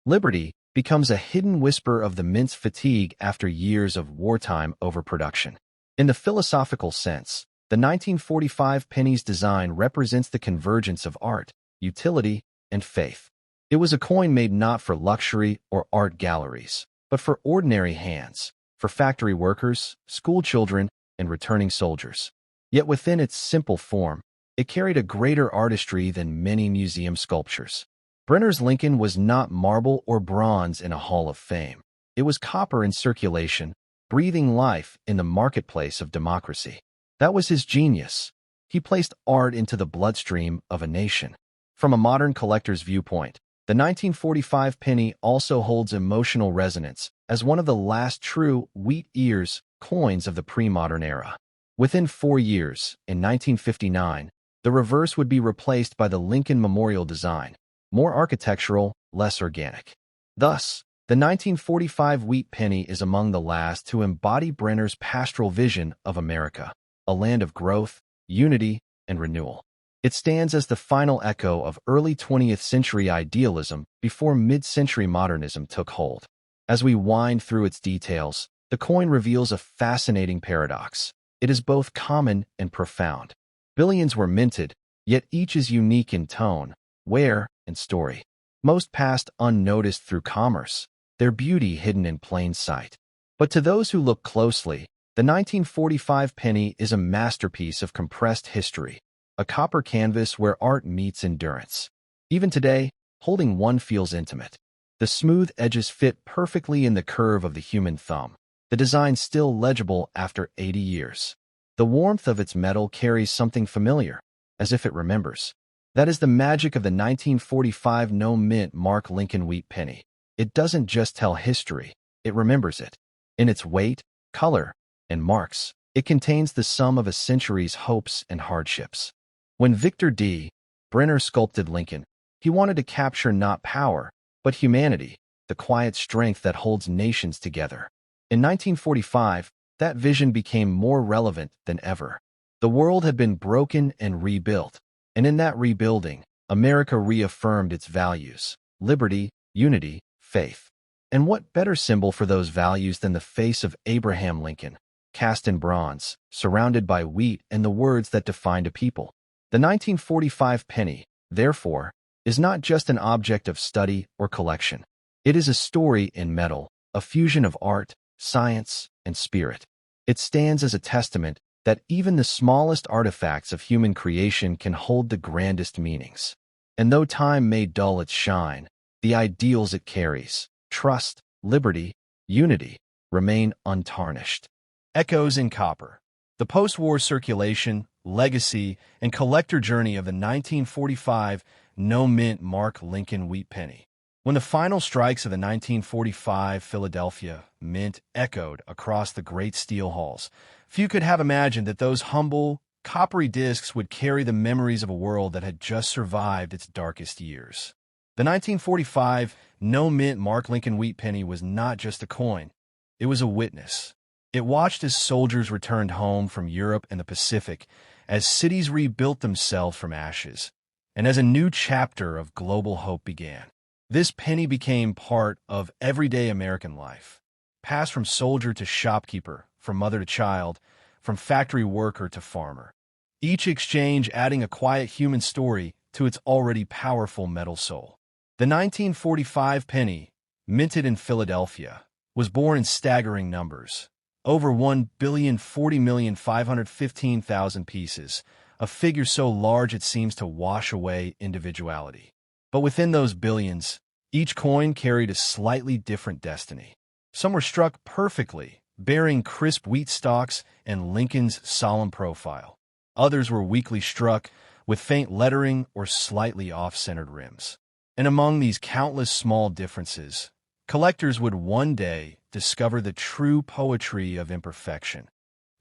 Speaker 2: Liberty becomes a hidden whisper of the mint's fatigue after years of wartime overproduction. In the philosophical sense, the 1945 penny's design represents the convergence of art, utility, and faith. It was a coin made not for luxury or art galleries, but for ordinary hands, for factory workers, school children, and returning soldiers. Yet within its simple form, it carried a greater artistry than many museum sculptures. Brenner's Lincoln was not marble or bronze in a hall of fame. It was copper in circulation, breathing life in the marketplace of democracy. That was his genius. He placed art into the bloodstream of a nation. From a modern collector's viewpoint, the 1945 penny also holds emotional resonance as one of the last true wheat ears coins of the pre-modern era. Within 4 years, in 1959, The reverse would be replaced by the Lincoln Memorial design, more architectural, less organic. Thus, the 1945 wheat penny is among the last to embody Brenner's pastoral vision of America, a land of growth, unity, and renewal. It stands as the final echo of early 20th century idealism before mid-century modernism took hold. As we wind through its details, the coin reveals a fascinating paradox. It is both common and profound. Billions were minted, yet each is unique in tone, wear, and story. Most passed unnoticed through commerce, their beauty hidden in plain sight. But to those who look closely, the 1945 penny is a masterpiece of compressed history, a copper canvas where art meets endurance. Even today, holding one feels intimate. The smooth edges fit perfectly in the curve of the human thumb, the design still legible after 80 years. The warmth of its metal carries something familiar, as if it remembers. That is the magic of the 1945 no-mint Mark Lincoln wheat penny. It doesn't just tell history, it remembers it. In its weight, color, and marks, it contains the sum of a century's hopes and hardships. When Victor D. Brenner sculpted Lincoln, he wanted to capture not power, but humanity, the quiet strength that holds nations together. In 1945, that vision became more relevant than ever. The world had been broken and rebuilt, and in that rebuilding, America reaffirmed its values: liberty, unity, faith. And what better symbol for those values than the face of Abraham Lincoln, cast in bronze, surrounded by wheat and the words that defined a people? The 1945 penny, therefore, is not just an object of study or collection. It is a story in metal, a fusion of art, science, and spirit. It stands as a testament that even the smallest artifacts of human creation can hold the grandest meanings. And though time may dull its shine, the ideals it carries, trust, liberty, unity, remain untarnished. Echoes in copper. The post-war circulation, legacy, and collector journey of the 1945 no-mint Mark Lincoln wheat penny. When the final strikes of the 1945 Philadelphia Mint echoed across the great steel halls, few could have imagined that those humble, coppery discs would carry the memories of a world that had just survived its darkest years. The 1945 no-mint Mark Lincoln wheat penny was not just a coin, it was a witness. It watched as soldiers returned home from Europe and the Pacific, as cities rebuilt themselves from ashes, and as a new chapter of global hope began. This penny became part of everyday American life, passed from soldier to shopkeeper, from mother to child, from factory worker to farmer. Each exchange adding a quiet human story to its already powerful metal soul. The 1945 penny, minted in Philadelphia, was born in staggering numbers. Over 1,040,515,000 pieces, a figure so large it seems to wash away individuality. But within those billions, each coin carried a slightly different destiny. Some were struck perfectly, bearing crisp wheat stalks and Lincoln's solemn profile. Others were weakly struck, with faint lettering or slightly off-centered rims. And among these countless small differences, collectors would one day discover the true poetry of imperfection,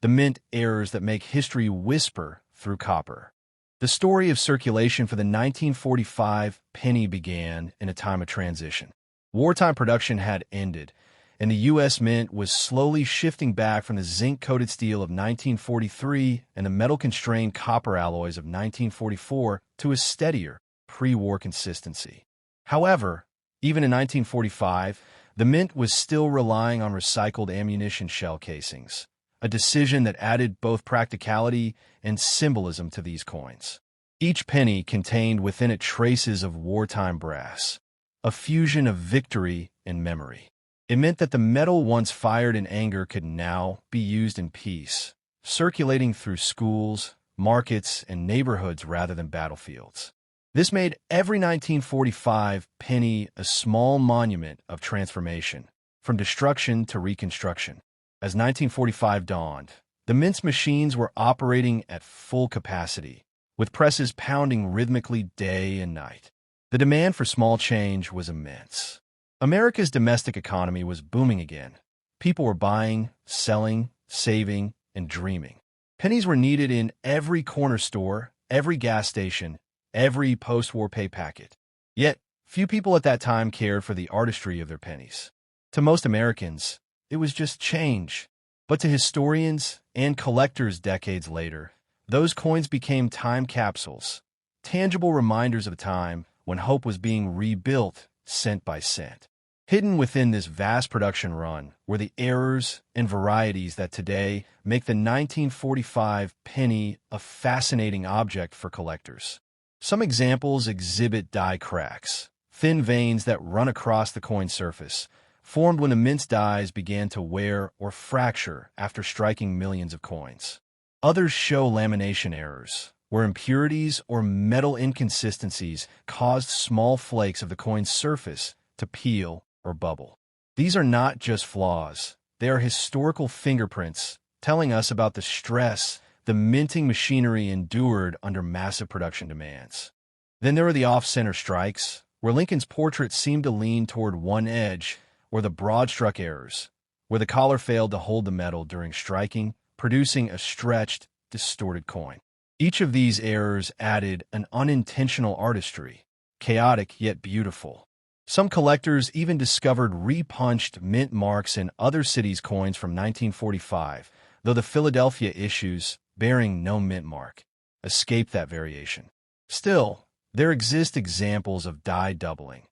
Speaker 2: the mint errors that make history whisper through copper. The story of circulation for the 1945 penny began in a time of transition. Wartime production had ended, and the U.S. Mint was slowly shifting back from the zinc-coated steel of 1943 and the metal-constrained copper alloys of 1944 to a steadier, pre-war consistency. However, even in 1945, the Mint was still relying on recycled ammunition shell casings, a decision that added both practicality and symbolism to these coins. Each penny contained within it traces of wartime brass, a fusion of victory and memory. It meant that the metal once fired in anger could now be used in peace, circulating through schools, markets, and neighborhoods rather than battlefields. This made every 1945 penny a small monument of transformation, from destruction to reconstruction. As 1945 dawned, the Mint's machines were operating at full capacity, with presses pounding rhythmically day and night. The demand for small change was immense. America's domestic economy was booming again. People were buying, selling, saving, and dreaming. Pennies were needed in every corner store, every gas station, every post-war pay packet. Yet, few people at that time cared for the artistry of their pennies. To most Americans, it was just change. But to historians and collectors decades later, those coins became time capsules, tangible reminders of a time when hope was being rebuilt cent by cent. Hidden within this vast production run were the errors and varieties that today make the 1945 penny a fascinating object for collectors. Some examples exhibit die cracks, thin veins that run across the coin surface, formed when the mint's dies began to wear or fracture after striking millions of coins. Others show lamination errors, where impurities or metal inconsistencies caused small flakes of the coin's surface to peel or bubble. These are not just flaws, they are historical fingerprints telling us about the stress the minting machinery endured under massive production demands. Then there are the off-center strikes, where Lincoln's portrait seemed to lean toward one edge, or the broad-struck errors, where the collar failed to hold the metal during striking, producing a stretched, distorted coin. Each of these errors added an unintentional artistry, chaotic yet beautiful. Some collectors even discovered repunched mint marks in other cities' coins from 1945, though the Philadelphia issues, bearing no mint mark, escaped that variation. Still, there exist examples of die doubling,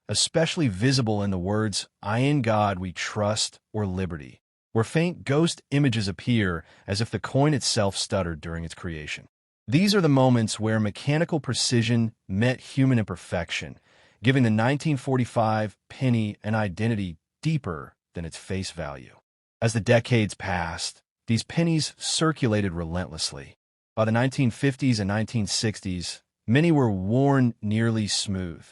Speaker 2: especially visible in the words, "I in God we trust," or "liberty," where faint ghost images appear as if the coin itself stuttered during its creation. These are the moments where mechanical precision met human imperfection, giving the 1945 penny an identity deeper than its face value. As the decades passed, these pennies circulated relentlessly. By the 1950s and 1960s, many were worn nearly smooth,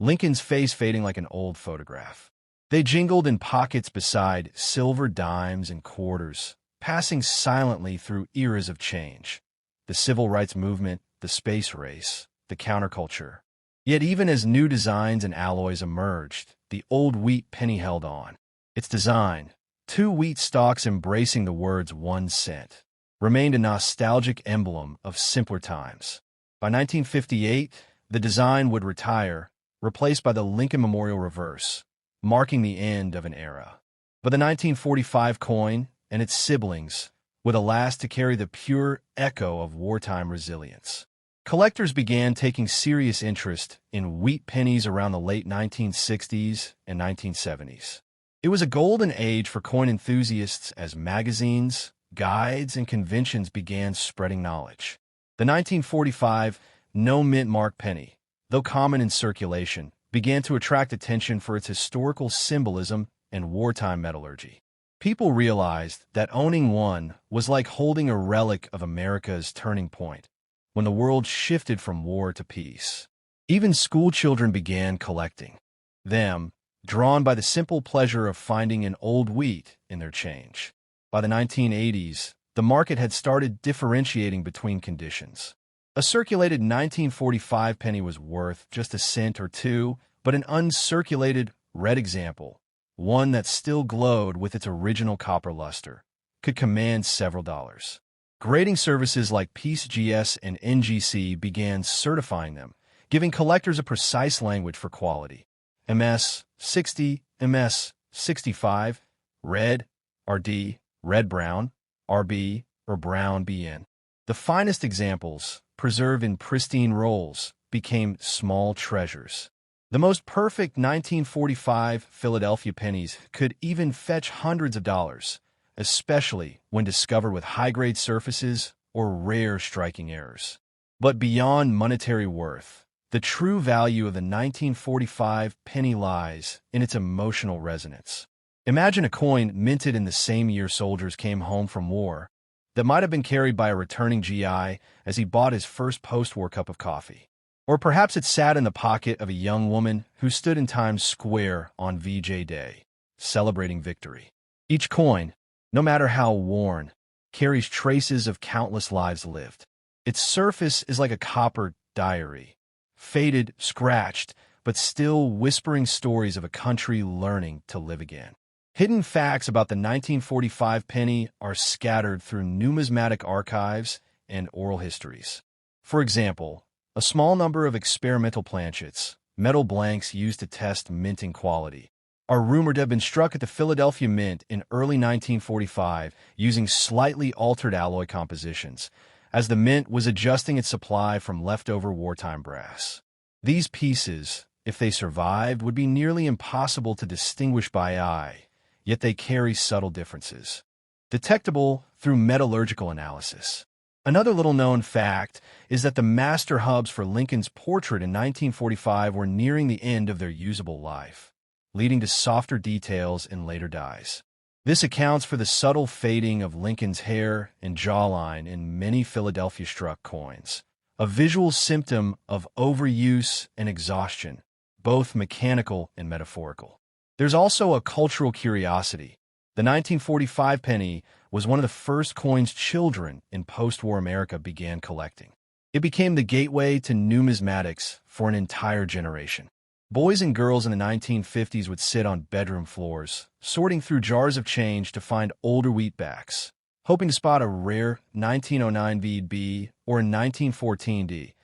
Speaker 2: Lincoln's face fading like an old photograph. They jingled in pockets beside silver dimes and quarters, passing silently through eras of change. The civil rights movement, the space race, the counterculture. Yet even as new designs and alloys emerged, the old wheat penny held on. Its design, two wheat stalks embracing the words 1 cent, remained a nostalgic emblem of simpler times. By 1958, the design would retire, replaced by the Lincoln Memorial reverse, marking the end of an era. But the 1945 coin and its siblings would last to carry the pure echo of wartime resilience. Collectors began taking serious interest in wheat pennies around the late 1960s and 1970s. It was a golden age for coin enthusiasts as magazines, guides, and conventions began spreading knowledge. The 1945 no mint mark penny, though common in circulation, began to attract attention for its historical symbolism and wartime metallurgy. People realized that owning one was like holding a relic of America's turning point, when the world shifted from war to peace. Even school children began collecting them, drawn by the simple pleasure of finding an old wheat in their change. By the 1980s, the market had started differentiating between conditions. A circulated 1945 penny was worth just a cent or two, but an uncirculated red example, one that still glowed with its original copper luster, could command several dollars. Grading services like PeaceGS and NGC began certifying them, giving collectors a precise language for quality. MS 60, MS 65, red, RD, red-brown, RB, or brown BN. The finest examples, preserved in pristine rolls, became small treasures. The most perfect 1945 Philadelphia pennies could even fetch hundreds of dollars, especially when discovered with high-grade surfaces or rare striking errors. But beyond monetary worth, the true value of the 1945 penny lies in its emotional resonance. Imagine a coin minted in the same year soldiers came home from war that might have been carried by a returning GI as he bought his first post-war cup of coffee. Or perhaps it sat in the pocket of a young woman who stood in Times Square on VJ Day, celebrating victory. Each coin, no matter how worn, carries traces of countless lives lived. Its surface is like a copper diary, faded, scratched, but still whispering stories of a country learning to live again. Hidden facts about the 1945 penny are scattered through numismatic archives and oral histories. For example, a small number of experimental planchets, metal blanks used to test minting quality, are rumored to have been struck at the Philadelphia Mint in early 1945 using slightly altered alloy compositions, as the mint was adjusting its supply from leftover wartime brass. These pieces, if they survived, would be nearly impossible to distinguish by eye, yet they carry subtle differences, detectable through metallurgical analysis. Another little-known fact is that the master hubs for Lincoln's portrait in 1945 were nearing the end of their usable life, leading to softer details in later dies. This accounts for the subtle fading of Lincoln's hair and jawline in many Philadelphia-struck coins, a visual symptom of overuse and exhaustion, both mechanical and metaphorical. There's also a cultural curiosity. The 1945 penny was one of the first coins children in post-war America began collecting. It became the gateway to numismatics for an entire generation. Boys and girls in the 1950s would sit on bedroom floors, sorting through jars of change to find older wheatbacks, hoping to spot a rare 1909 VB or a 1914 D,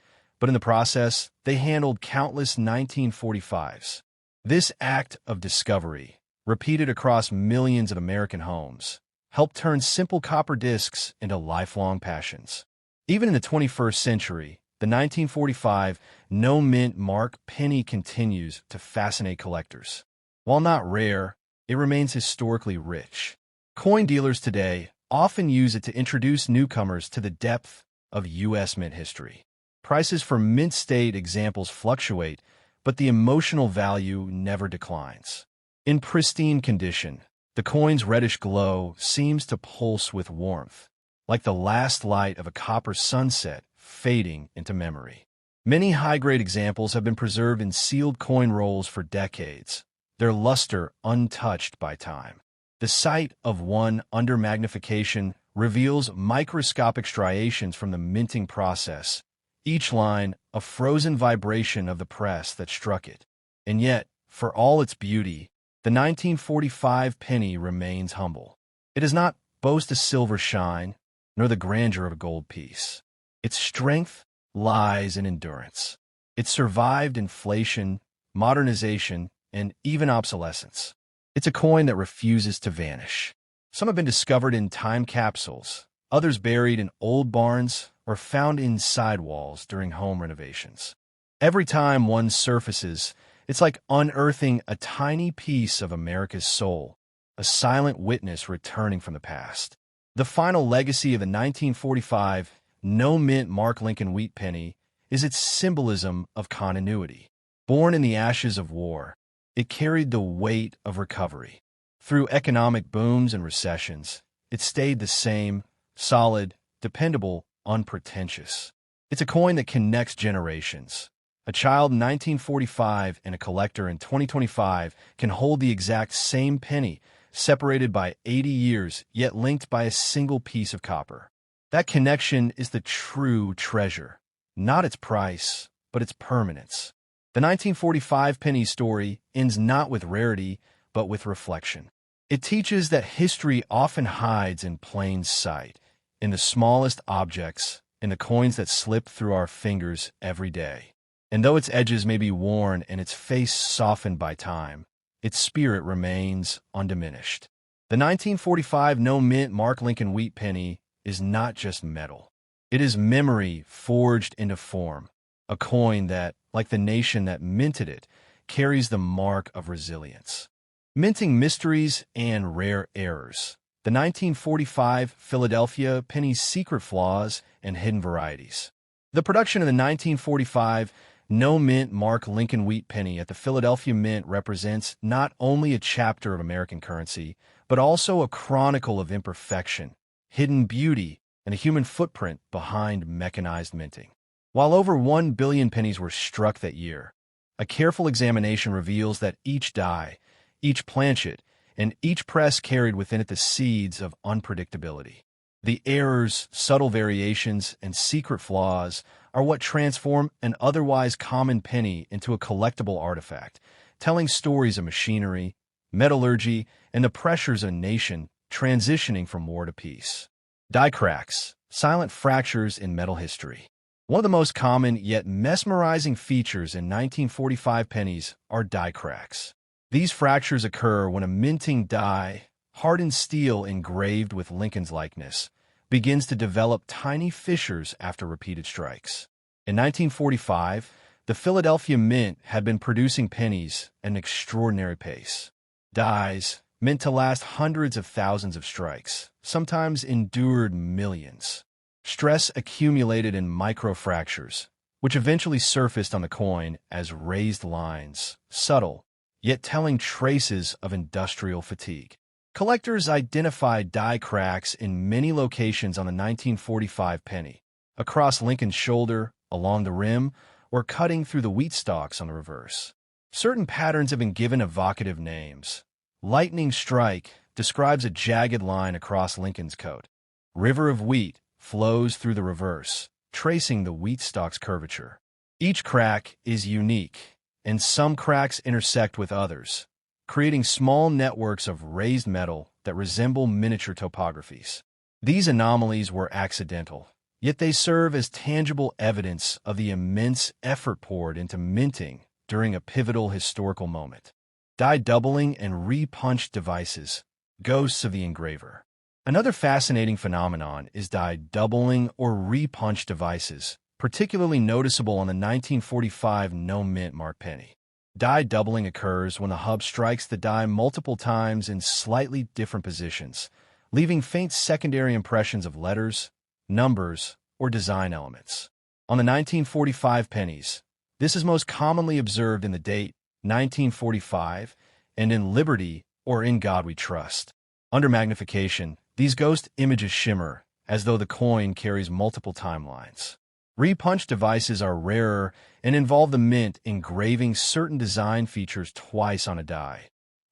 Speaker 2: but in the process, they handled countless 1945s. This act of discovery, repeated across millions of American homes, helped turn simple copper discs into lifelong passions. Even in the 21st century, the 1945 no-mint mark penny continues to fascinate collectors. While not rare, it remains historically rich. Coin dealers today often use it to introduce newcomers to the depth of U.S. mint history. Prices for mint state examples fluctuate, but the emotional value never declines. In pristine condition, the coin's reddish glow seems to pulse with warmth, like the last light of a copper sunset fading into memory. Many high-grade examples have been preserved in sealed coin rolls for decades, their luster untouched by time. The sight of one under magnification reveals microscopic striations from the minting process, each line a frozen vibration of the press that struck it. And yet, for all its beauty, the 1945 penny remains humble. It does not boast a silver shine, nor the grandeur of a gold piece. Its strength lies in endurance. It survived inflation, modernization, and even obsolescence. It's a coin that refuses to vanish. Some have been discovered in time capsules, others buried in old barns or found in sidewalls during home renovations. Every time one surfaces, it's like unearthing a tiny piece of America's soul, a silent witness returning from the past. The final legacy of the 1945 no-mint Mark Lincoln wheat penny is its symbolism of continuity. Born in the ashes of war, it carried the weight of recovery. Through economic booms and recessions, it stayed the same, solid, dependable, unpretentious. It's a coin that connects generations. A child in 1945 and a collector in 2025 can hold the exact same penny, separated by 80 years, yet linked by a single piece of copper. That connection is the true treasure, not its price, but its permanence. The 1945 penny story ends not with rarity, but with reflection. It teaches that history often hides in plain sight, in the smallest objects, in the coins that slip through our fingers every day. And though its edges may be worn and its face softened by time, its spirit remains undiminished. The 1945 no-mint Mark Lincoln wheat penny is not just metal. It is memory forged into form, a coin that, like the nation that minted it, carries the mark of resilience. Minting mysteries and rare errors. The 1945 Philadelphia penny's secret flaws and hidden varieties. The production of the 1945 no-mint Mark Lincoln wheat penny at the Philadelphia Mint represents not only a chapter of American currency, but also a chronicle of imperfection, hidden beauty, and a human footprint behind mechanized minting. While over 1 billion pennies were struck that year, a careful examination reveals that each die, each planchet, and each press carried within it the seeds of unpredictability. The errors, subtle variations, and secret flaws are what transform an otherwise common penny into a collectible artifact, telling stories of machinery, metallurgy, and the pressures of a nation transitioning from war to peace. Die cracks, silent fractures in metal history. One of the most common yet mesmerizing features in 1945 pennies are die cracks. These fractures occur when a minting die, hardened steel engraved with Lincoln's likeness, begins to develop tiny fissures after repeated strikes. In 1945, the Philadelphia Mint had been producing pennies at an extraordinary pace. Dies, meant to last hundreds of thousands of strikes, sometimes endured millions. Stress accumulated in microfractures, which eventually surfaced on the coin as raised lines, subtle, yet telling traces of industrial fatigue. Collectors identified die cracks in many locations on the 1945 penny, across Lincoln's shoulder, along the rim, or cutting through the wheat stalks on the reverse. Certain patterns have been given evocative names. Lightning strike describes a jagged line across Lincoln's coat. River of wheat flows through the reverse, tracing the wheat stalk's curvature. Each crack is unique, and some cracks intersect with others, creating small networks of raised metal that resemble miniature topographies. These anomalies were accidental, yet they serve as tangible evidence of the immense effort poured into minting during a pivotal historical moment. Die doubling and re-punched devices, ghosts of the engraver. Another fascinating phenomenon is die doubling or re-punch devices, particularly noticeable on the 1945 no mint mark penny. Die doubling occurs when the hub strikes the die multiple times in slightly different positions, leaving faint secondary impressions of letters, numbers, or design elements. On the 1945 pennies, this is most commonly observed in the date 1945 and in Liberty or In God We Trust. Under magnification, these ghost images shimmer as though the coin carries multiple timelines. Re-punch devices are rarer and involve the mint engraving certain design features twice on a die,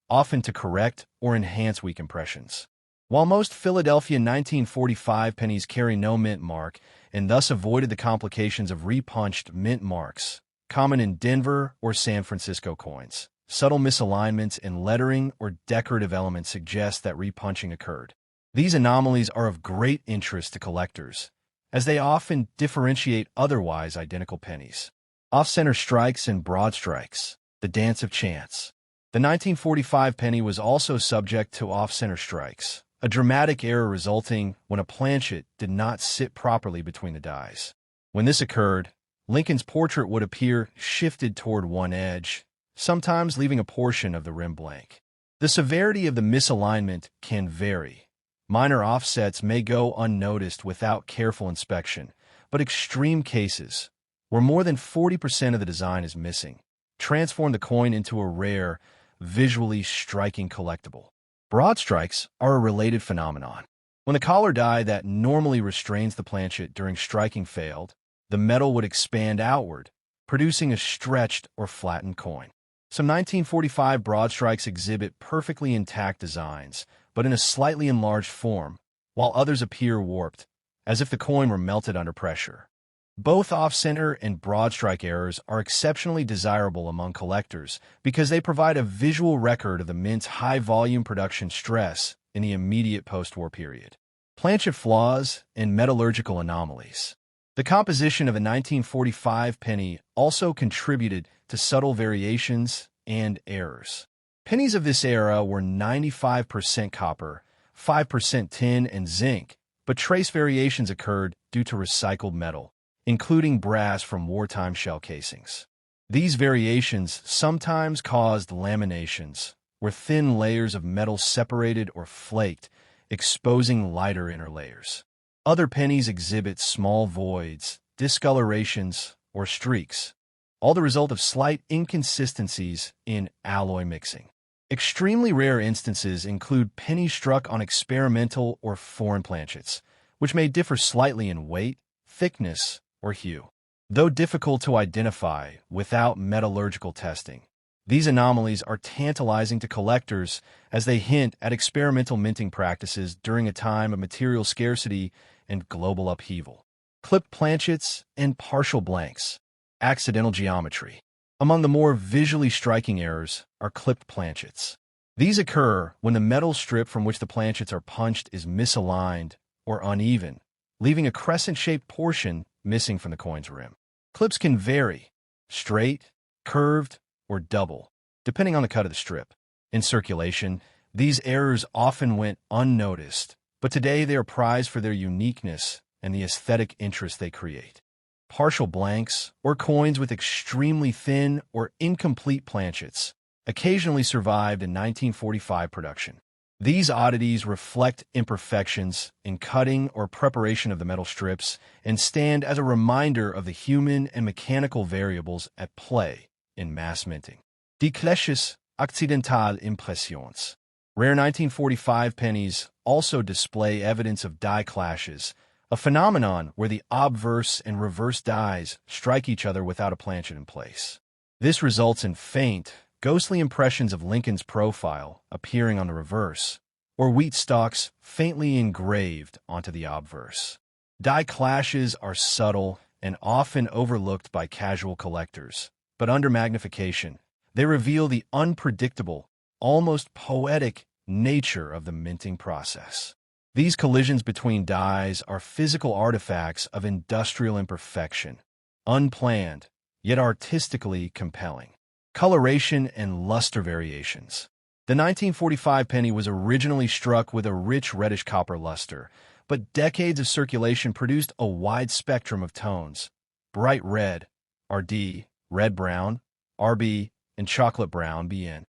Speaker 2: often to correct or enhance weak impressions. While most Philadelphia 1945 pennies carry no mint mark and thus avoided the complications of re-punched mint marks, common in Denver or San Francisco coins, subtle misalignments in lettering or decorative elements suggest that re-punching occurred. These anomalies are of great interest to collectors, as they often differentiate otherwise identical pennies. Off-center strikes and broad strikes, the dance of chance. The 1945 penny was also subject to off-center strikes, a dramatic error resulting when a planchet did not sit properly between the dies. When this occurred, Lincoln's portrait would appear shifted toward one edge, sometimes leaving a portion of the rim blank. The severity of the misalignment can vary. Minor offsets may go unnoticed without careful inspection, but extreme cases, where more than 40% of the design is missing, transform the coin into a rare, visually striking collectible. Broad strikes are a related phenomenon. When the collar die that normally restrains the planchet during striking failed, the metal would expand outward, producing a stretched or flattened coin. Some 1945 broad strikes exhibit perfectly intact designs, but in a slightly enlarged form, while others appear warped, as if the coin were melted under pressure. Both off-center and broad strike errors are exceptionally desirable among collectors because they provide a visual record of the mint's high-volume production stress in the immediate post-war period. Planchet flaws and metallurgical anomalies. The composition of the 1945 penny also contributed to subtle variations and errors. Pennies of this era were 95% copper, 5% tin, and zinc, but trace variations occurred due to recycled metal, including brass from wartime shell casings. These variations sometimes caused laminations, where thin layers of metal separated or flaked, exposing lighter inner layers. Other pennies exhibit small voids, discolorations, or streaks, all the result of slight inconsistencies in alloy mixing. Extremely rare instances include pennies struck on experimental or foreign planchets, which may differ slightly in weight, thickness, or hue. Though difficult to identify without metallurgical testing, these anomalies are tantalizing to collectors as they hint at experimental minting practices during a time of material scarcity and global upheaval. Clipped planchets and partial blanks. Accidental geometry. Among the more visually striking errors are clipped planchets. These occur when the metal strip from which the planchets are punched is misaligned or uneven, leaving a crescent-shaped portion missing from the coin's rim. Clips can vary, straight, curved, or double, depending on the cut of the strip. In circulation, these errors often went unnoticed, but today they are prized for their uniqueness and the aesthetic interest they create. Partial blanks, or coins with extremely thin or incomplete planchets, occasionally survived in 1945 production. These oddities reflect imperfections in cutting or preparation of the metal strips and stand as a reminder of the human and mechanical variables at play in mass minting. Die Clèches accidentales impressions. Rare 1945 pennies also display evidence of die clashes, a phenomenon where the obverse and reverse dies strike each other without a planchet in place. This results in faint, ghostly impressions of Lincoln's profile appearing on the reverse, or wheat stalks faintly engraved onto the obverse. Die clashes are subtle and often overlooked by casual collectors, but under magnification, they reveal the unpredictable, almost poetic nature of the minting process. These collisions between dies are physical artifacts of industrial imperfection, unplanned, yet artistically compelling. Coloration and luster variations. The 1945 penny was originally struck with a rich reddish copper luster, but decades of circulation produced a wide spectrum of tones: bright red, RD, red-brown, RB, and chocolate brown, BN.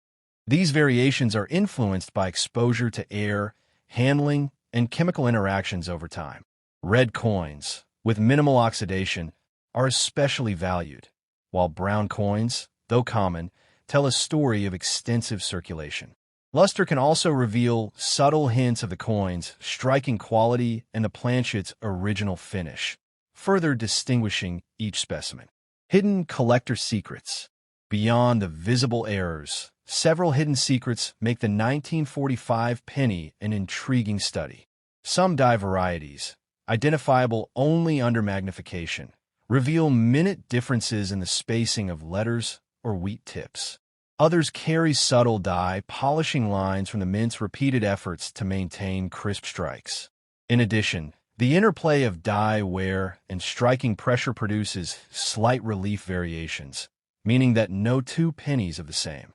Speaker 2: These variations are influenced by exposure to air, handling, and chemical interactions over time. Red coins, with minimal oxidation, are especially valued, while brown coins, though common, tell a story of extensive circulation. Luster can also reveal subtle hints of the coin's striking quality and the planchet's original finish, further distinguishing each specimen. Hidden collector secrets. Beyond the visible errors, several hidden secrets make the 1945 penny an intriguing study. Some die varieties, identifiable only under magnification, reveal minute differences in the spacing of letters or wheat tips. Others carry subtle die polishing lines from the mint's repeated efforts to maintain crisp strikes. In addition, the interplay of die wear and striking pressure produces slight relief variations, meaning that no two pennies of the same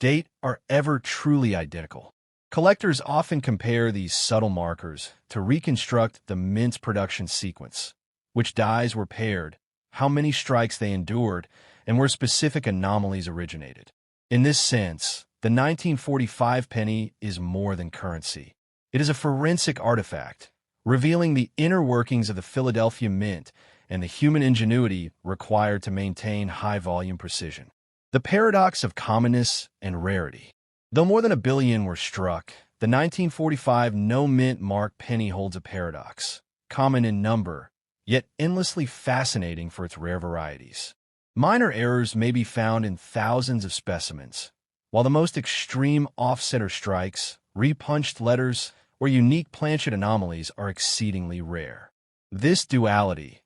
Speaker 2: date are ever truly identical. Collectors often compare these subtle markers to reconstruct the mint's production sequence, which dies were paired, how many strikes they endured, and where specific anomalies originated. In this sense, the 1945 penny is more than currency. It is a forensic artifact, revealing the inner workings of the Philadelphia Mint and the human ingenuity required to maintain high-volume precision. The paradox of commonness and rarity. Though more than 1 billion were struck, the 1945 no-mint mark penny holds a paradox, common in number, yet endlessly fascinating for its rare varieties. Minor errors may be found in thousands of specimens, while the most extreme off-center strikes, repunched letters, or unique planchet anomalies are exceedingly rare. This duality,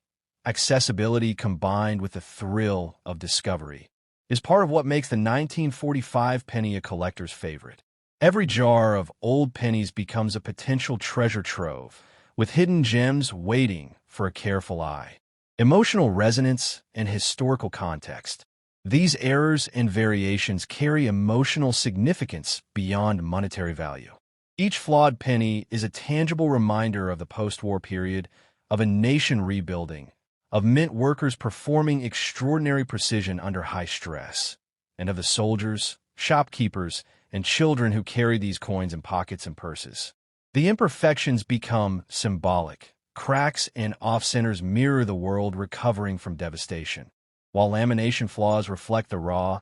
Speaker 2: accessibility combined with the thrill of discovery, is part of what makes the 1945 penny a collector's favorite. Every jar of old pennies becomes a potential treasure trove, with hidden gems waiting for a careful eye. Emotional resonance and historical context. These errors and variations carry emotional significance beyond monetary value. Each flawed penny is a tangible reminder of the post-war period, of a nation rebuilding, of mint workers performing extraordinary precision under high stress, and of the soldiers, shopkeepers, and children who carry these coins in pockets and purses. The imperfections become symbolic. Cracks and off-centers mirror the world recovering from devastation, while lamination flaws reflect the raw,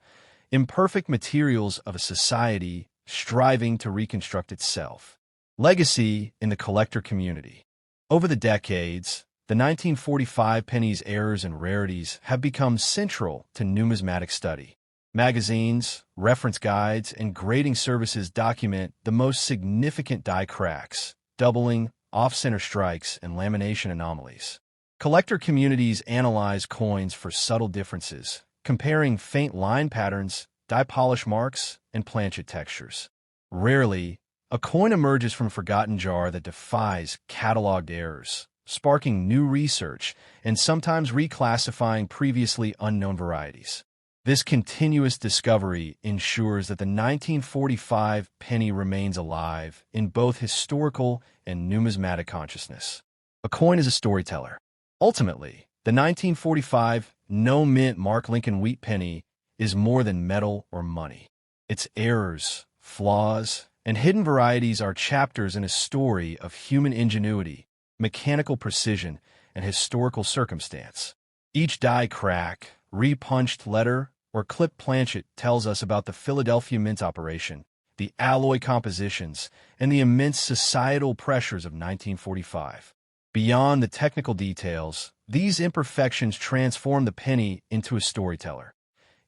Speaker 2: imperfect materials of a society striving to reconstruct itself. Legacy in the collector community. Over the decades, the 1945 penny's errors and rarities have become central to numismatic study. Magazines, reference guides, and grading services document the most significant die cracks, doubling, off-center strikes, and lamination anomalies. Collector communities analyze coins for subtle differences, comparing faint line patterns, die polish marks, and planchet textures. Rarely, a coin emerges from a forgotten jar that defies cataloged errors, sparking new research and sometimes reclassifying previously unknown varieties. This continuous discovery ensures that the 1945 penny remains alive in both historical and numismatic consciousness. A coin is a storyteller. Ultimately, the 1945 no-mint Mark Lincoln wheat penny is more than metal or money. Its errors, flaws, and hidden varieties are chapters in a story of human ingenuity, mechanical precision, and historical circumstance. Each die crack, repunched letter, or clipped planchet tells us about the Philadelphia Mint operation, the alloy compositions, and the immense societal pressures of 1945. Beyond the technical details, these imperfections transform the penny into a storyteller,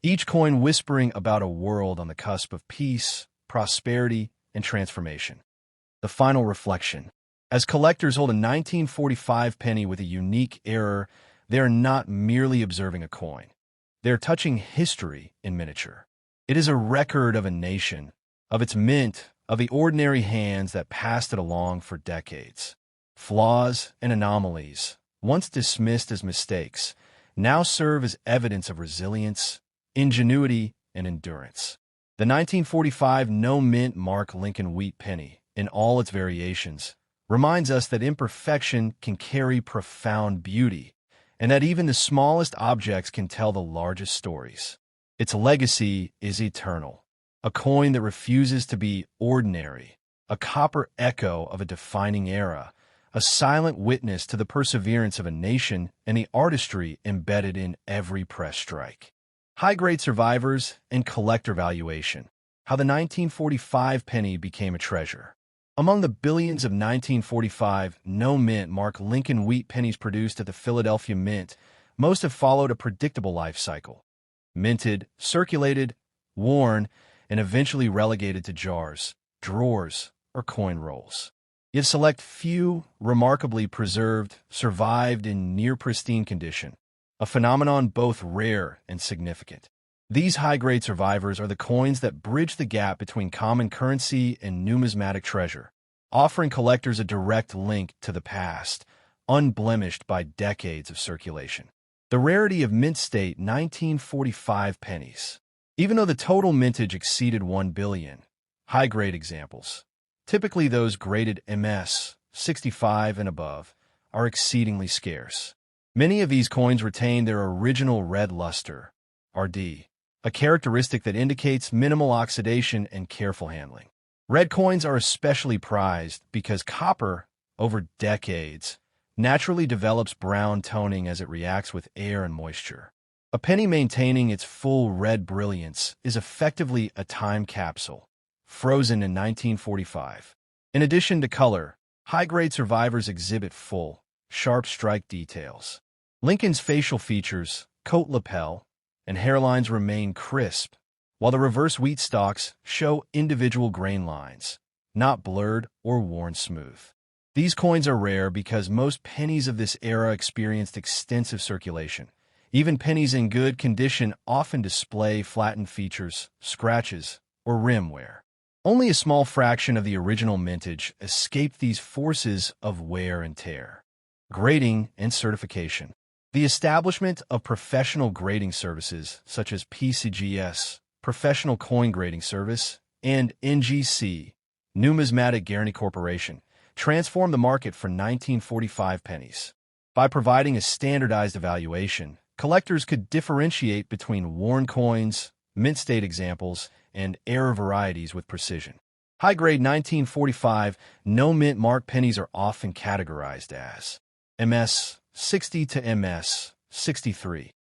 Speaker 2: each coin whispering about a world on the cusp of peace, prosperity, and transformation. The final reflection. As collectors hold a 1945 penny with a unique error, they are not merely observing a coin. They are touching history in miniature. It is a record of a nation, of its mint, of the ordinary hands that passed it along for decades. Flaws and anomalies, once dismissed as mistakes, now serve as evidence of resilience, ingenuity, and endurance. The 1945 no-mint Mark Lincoln wheat penny, in all its variations, reminds us that imperfection can carry profound beauty, and that even the smallest objects can tell the largest stories. Its legacy is eternal, a coin that refuses to be ordinary, a copper echo of a defining era, a silent witness to the perseverance of a nation and the artistry embedded in every press strike. High-grade survivors and collector valuation. How the 1945 penny became a treasure. Among the billions of 1945 no-mint Mark Lincoln wheat pennies produced at the Philadelphia Mint, most have followed a predictable life cycle. Minted, circulated, worn, and eventually relegated to jars, drawers, or coin rolls. Yet select few, remarkably preserved, survived in near-pristine condition, a phenomenon both rare and significant. These high-grade survivors are the coins that bridge the gap between common currency and numismatic treasure, offering collectors a direct link to the past, unblemished by decades of circulation. The rarity of mint-state 1945 pennies. Even though the total mintage exceeded 1 billion, high-grade examples, typically those graded MS 65 and above, are exceedingly scarce. Many of these coins retain their original red luster, RD, a characteristic that indicates minimal oxidation and careful handling. Red coins are especially prized because copper, over decades, naturally develops brown toning as it reacts with air and moisture. A penny maintaining its full red brilliance is effectively a time capsule, frozen in 1945. In addition to color, high-grade survivors exhibit full, sharp strike details. Lincoln's facial features, coat lapel, and hairlines remain crisp, while the reverse wheat stalks show individual grain lines, not blurred or worn smooth. These coins are rare because most pennies of this era experienced extensive circulation. Even pennies in good condition often display flattened features, scratches, or rim wear. Only a small fraction of the original mintage escaped these forces of wear and tear. Grading and certification. The establishment of professional grading services such as PCGS, Professional Coin Grading Service, and NGC, Numismatic Guarantee Corporation, transformed the market for 1945 pennies. By providing a standardized evaluation, collectors could differentiate between worn coins, mint-state examples, and error varieties with precision. High-grade 1945 no-mint mark pennies are often categorized as MS 60 to MS 63,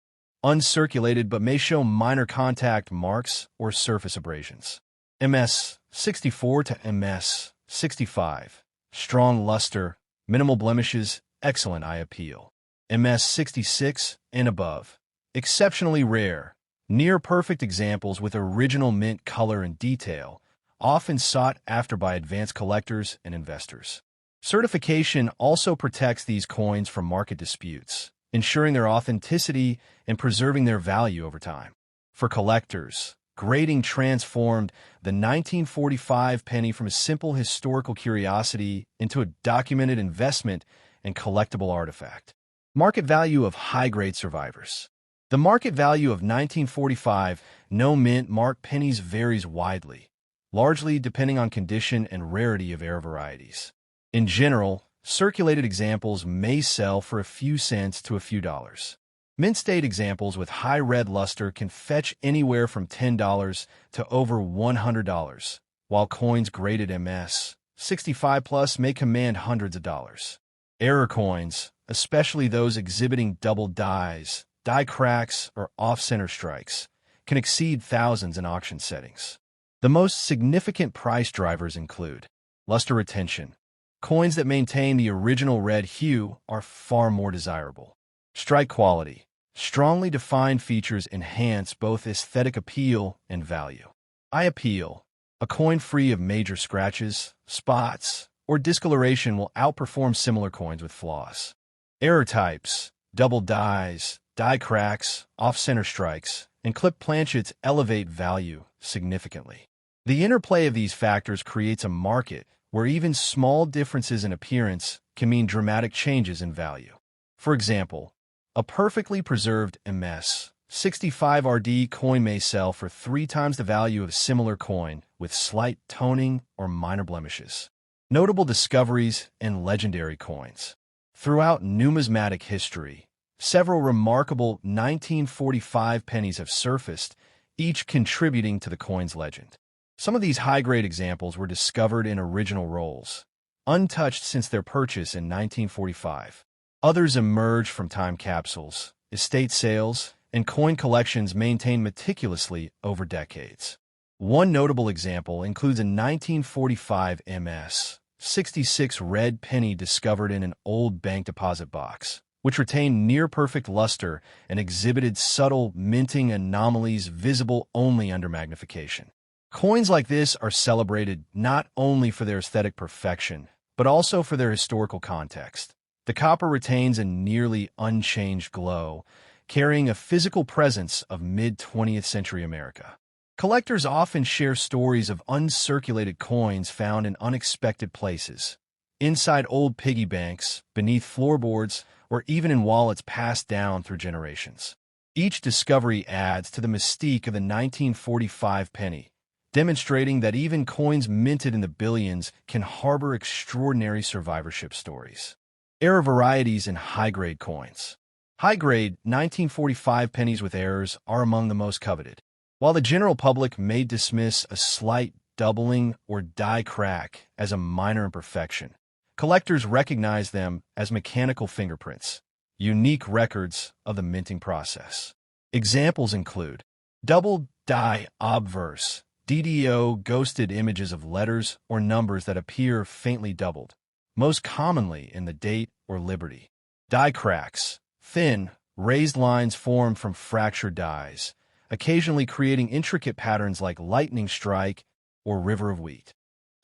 Speaker 2: uncirculated but may show minor contact marks or surface abrasions. MS 64 to MS 65, strong luster, minimal blemishes, excellent eye appeal. MS 66 and above, exceptionally rare, near-perfect examples with original mint color and detail, often sought after by advanced collectors and investors. Certification also protects these coins from market disputes, ensuring their authenticity and preserving their value over time. For collectors, grading transformed the 1945 penny from a simple historical curiosity into a documented investment and collectible artifact. Market value of high-grade survivors. The market value of 1945 no-mint mark pennies varies widely, largely depending on condition and rarity of heir varieties. In general, circulated examples may sell for a few cents to a few dollars. Mint-state examples with high red luster can fetch anywhere from $10 to over $100, while coins graded MS 65 plus may command hundreds of dollars. Error coins, especially those exhibiting double dies, die cracks, or off-center strikes, can exceed thousands in auction settings. The most significant price drivers include luster retention. Coins that maintain the original red hue are far more desirable. Strike quality. Strongly defined features enhance both aesthetic appeal and value. Eye appeal. A coin free of major scratches, spots, or discoloration will outperform similar coins with flaws. Error types. Double dies, die cracks, off-center strikes, and clipped planchets elevate value significantly. The interplay of these factors creates a market where even small differences in appearance can mean dramatic changes in value. For example, a perfectly preserved MS 65 RD coin may sell for 3 times the value of a similar coin with slight toning or minor blemishes. Notable discoveries and legendary coins. Throughout numismatic history, several remarkable 1945 pennies have surfaced, each contributing to the coin's legend. Some of these high-grade examples were discovered in original rolls, untouched since their purchase in 1945. Others emerged from time capsules, estate sales, and coin collections maintained meticulously over decades. One notable example includes a 1945 MS 66 red penny discovered in an old bank deposit box, which retained near-perfect luster and exhibited subtle minting anomalies visible only under magnification. Coins like this are celebrated not only for their aesthetic perfection, but also for their historical context. The copper retains a nearly unchanged glow, carrying a physical presence of mid-20th century America. Collectors often share stories of uncirculated coins found in unexpected places, inside old piggy banks, beneath floorboards, or even in wallets passed down through generations. Each discovery adds to the mystique of the 1945 penny, demonstrating that even coins minted in the billions can harbor extraordinary survivorship stories. Error varieties in high-grade coins. High-grade 1945 pennies with errors are among the most coveted. While the general public may dismiss a slight doubling or die crack as a minor imperfection, collectors recognize them as mechanical fingerprints, unique records of the minting process. Examples include double die obverse, DDO ghosted images of letters or numbers that appear faintly doubled, most commonly in the date or liberty. Die cracks, thin, raised lines formed from fractured dies, occasionally creating intricate patterns like lightning strike or river of wheat.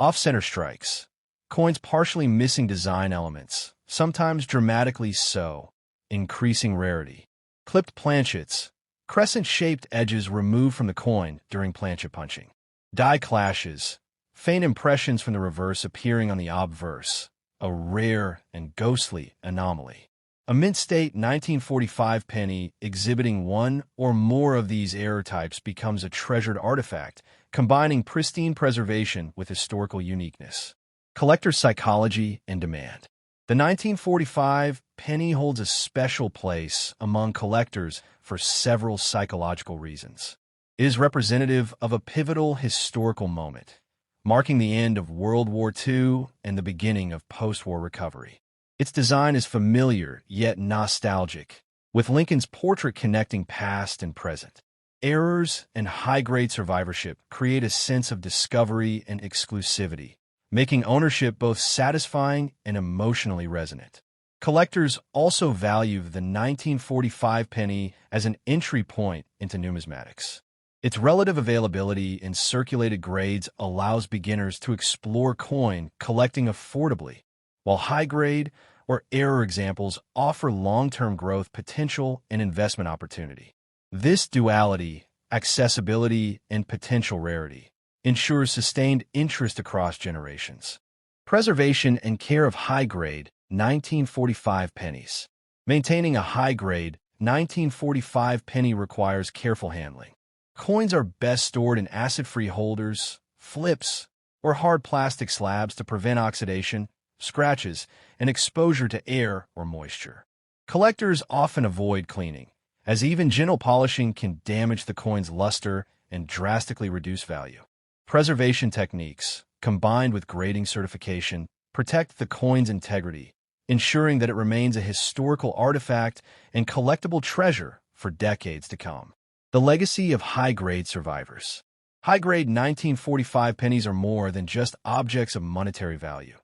Speaker 2: Off-center strikes, coins partially missing design elements, sometimes dramatically so, increasing rarity. Clipped planchets, crescent-shaped edges removed from the coin during planchet punching. Die clashes, faint impressions from the reverse appearing on the obverse, a rare and ghostly anomaly. A mint-state 1945 penny exhibiting one or more of these error types becomes a treasured artifact, combining pristine preservation with historical uniqueness. Collector psychology and demand. The 1945 penny holds a special place among collectors for several psychological reasons. It is representative of a pivotal historical moment, marking the end of World War II and the beginning of post-war recovery. Its design is familiar yet nostalgic, with Lincoln's portrait connecting past and present. Errors and high-grade survivorship create a sense of discovery and exclusivity, making ownership both satisfying and emotionally resonant. Collectors also value the 1945 penny as an entry point into numismatics. Its relative availability in circulated grades allows beginners to explore coin collecting affordably, while high-grade or error examples offer long-term growth potential and investment opportunity. This duality, accessibility, and potential rarity, ensures sustained interest across generations. Preservation and care of high-grade 1945 pennies. Maintaining a high-grade 1945 penny requires careful handling. Coins are best stored in acid-free holders, flips, or hard plastic slabs to prevent oxidation, scratches, and exposure to air or moisture. Collectors often avoid cleaning, as even gentle polishing can damage the coin's luster and drastically reduce value. Preservation techniques, combined with grading certification, protect the coin's integrity, ensuring that it remains a historical artifact and collectible treasure for decades to come. The legacy of high-grade survivors. High-grade 1945 pennies are more than just objects of monetary value.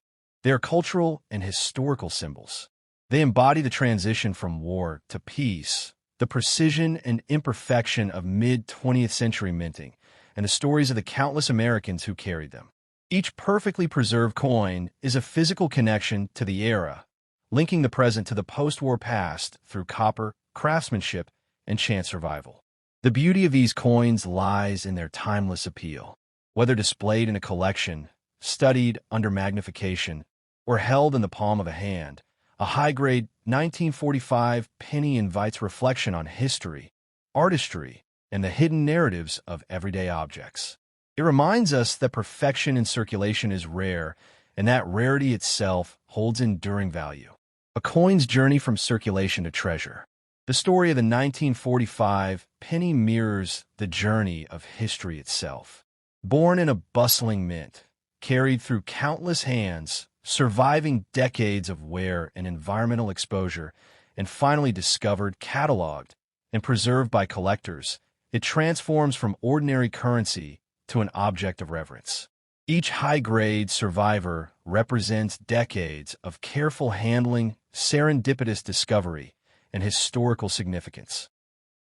Speaker 2: They are cultural and historical symbols. They embody the transition from war to peace, the precision and imperfection of mid-20th century minting, and the stories of the countless Americans who carried them. Each perfectly preserved coin is a physical connection to the era, linking the present to the post-war past through copper, craftsmanship, and chance survival. The beauty of these coins lies in their timeless appeal. Whether displayed in a collection, studied under magnification, or held in the palm of a hand, a high-grade 1945 penny invites reflection on history, artistry, and the hidden narratives of everyday objects. It reminds us that perfection in circulation is rare, and that rarity itself holds enduring value. A coin's journey from circulation to treasure. The story of the 1945 penny mirrors the journey of history itself. Born in a bustling mint, carried through countless hands, surviving decades of wear and environmental exposure, and finally discovered, cataloged, and preserved by collectors, it transforms from ordinary currency to an object of reverence. Each high-grade survivor represents decades of careful handling, serendipitous discovery, and historical significance.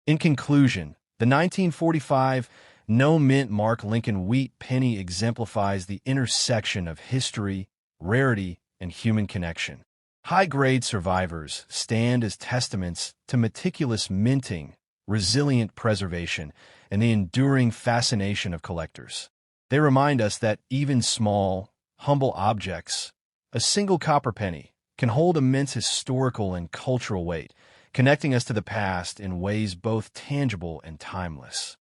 Speaker 2: In conclusion, the 1945 no-mint Mark Lincoln wheat penny exemplifies the intersection of history, rarity, and human connection. High-grade survivors stand as testaments to meticulous minting, resilient preservation, and the enduring fascination of collectors. They remind us that even small, humble objects, a single copper penny, can hold immense historical and cultural weight, connecting us to the past in ways both tangible and timeless.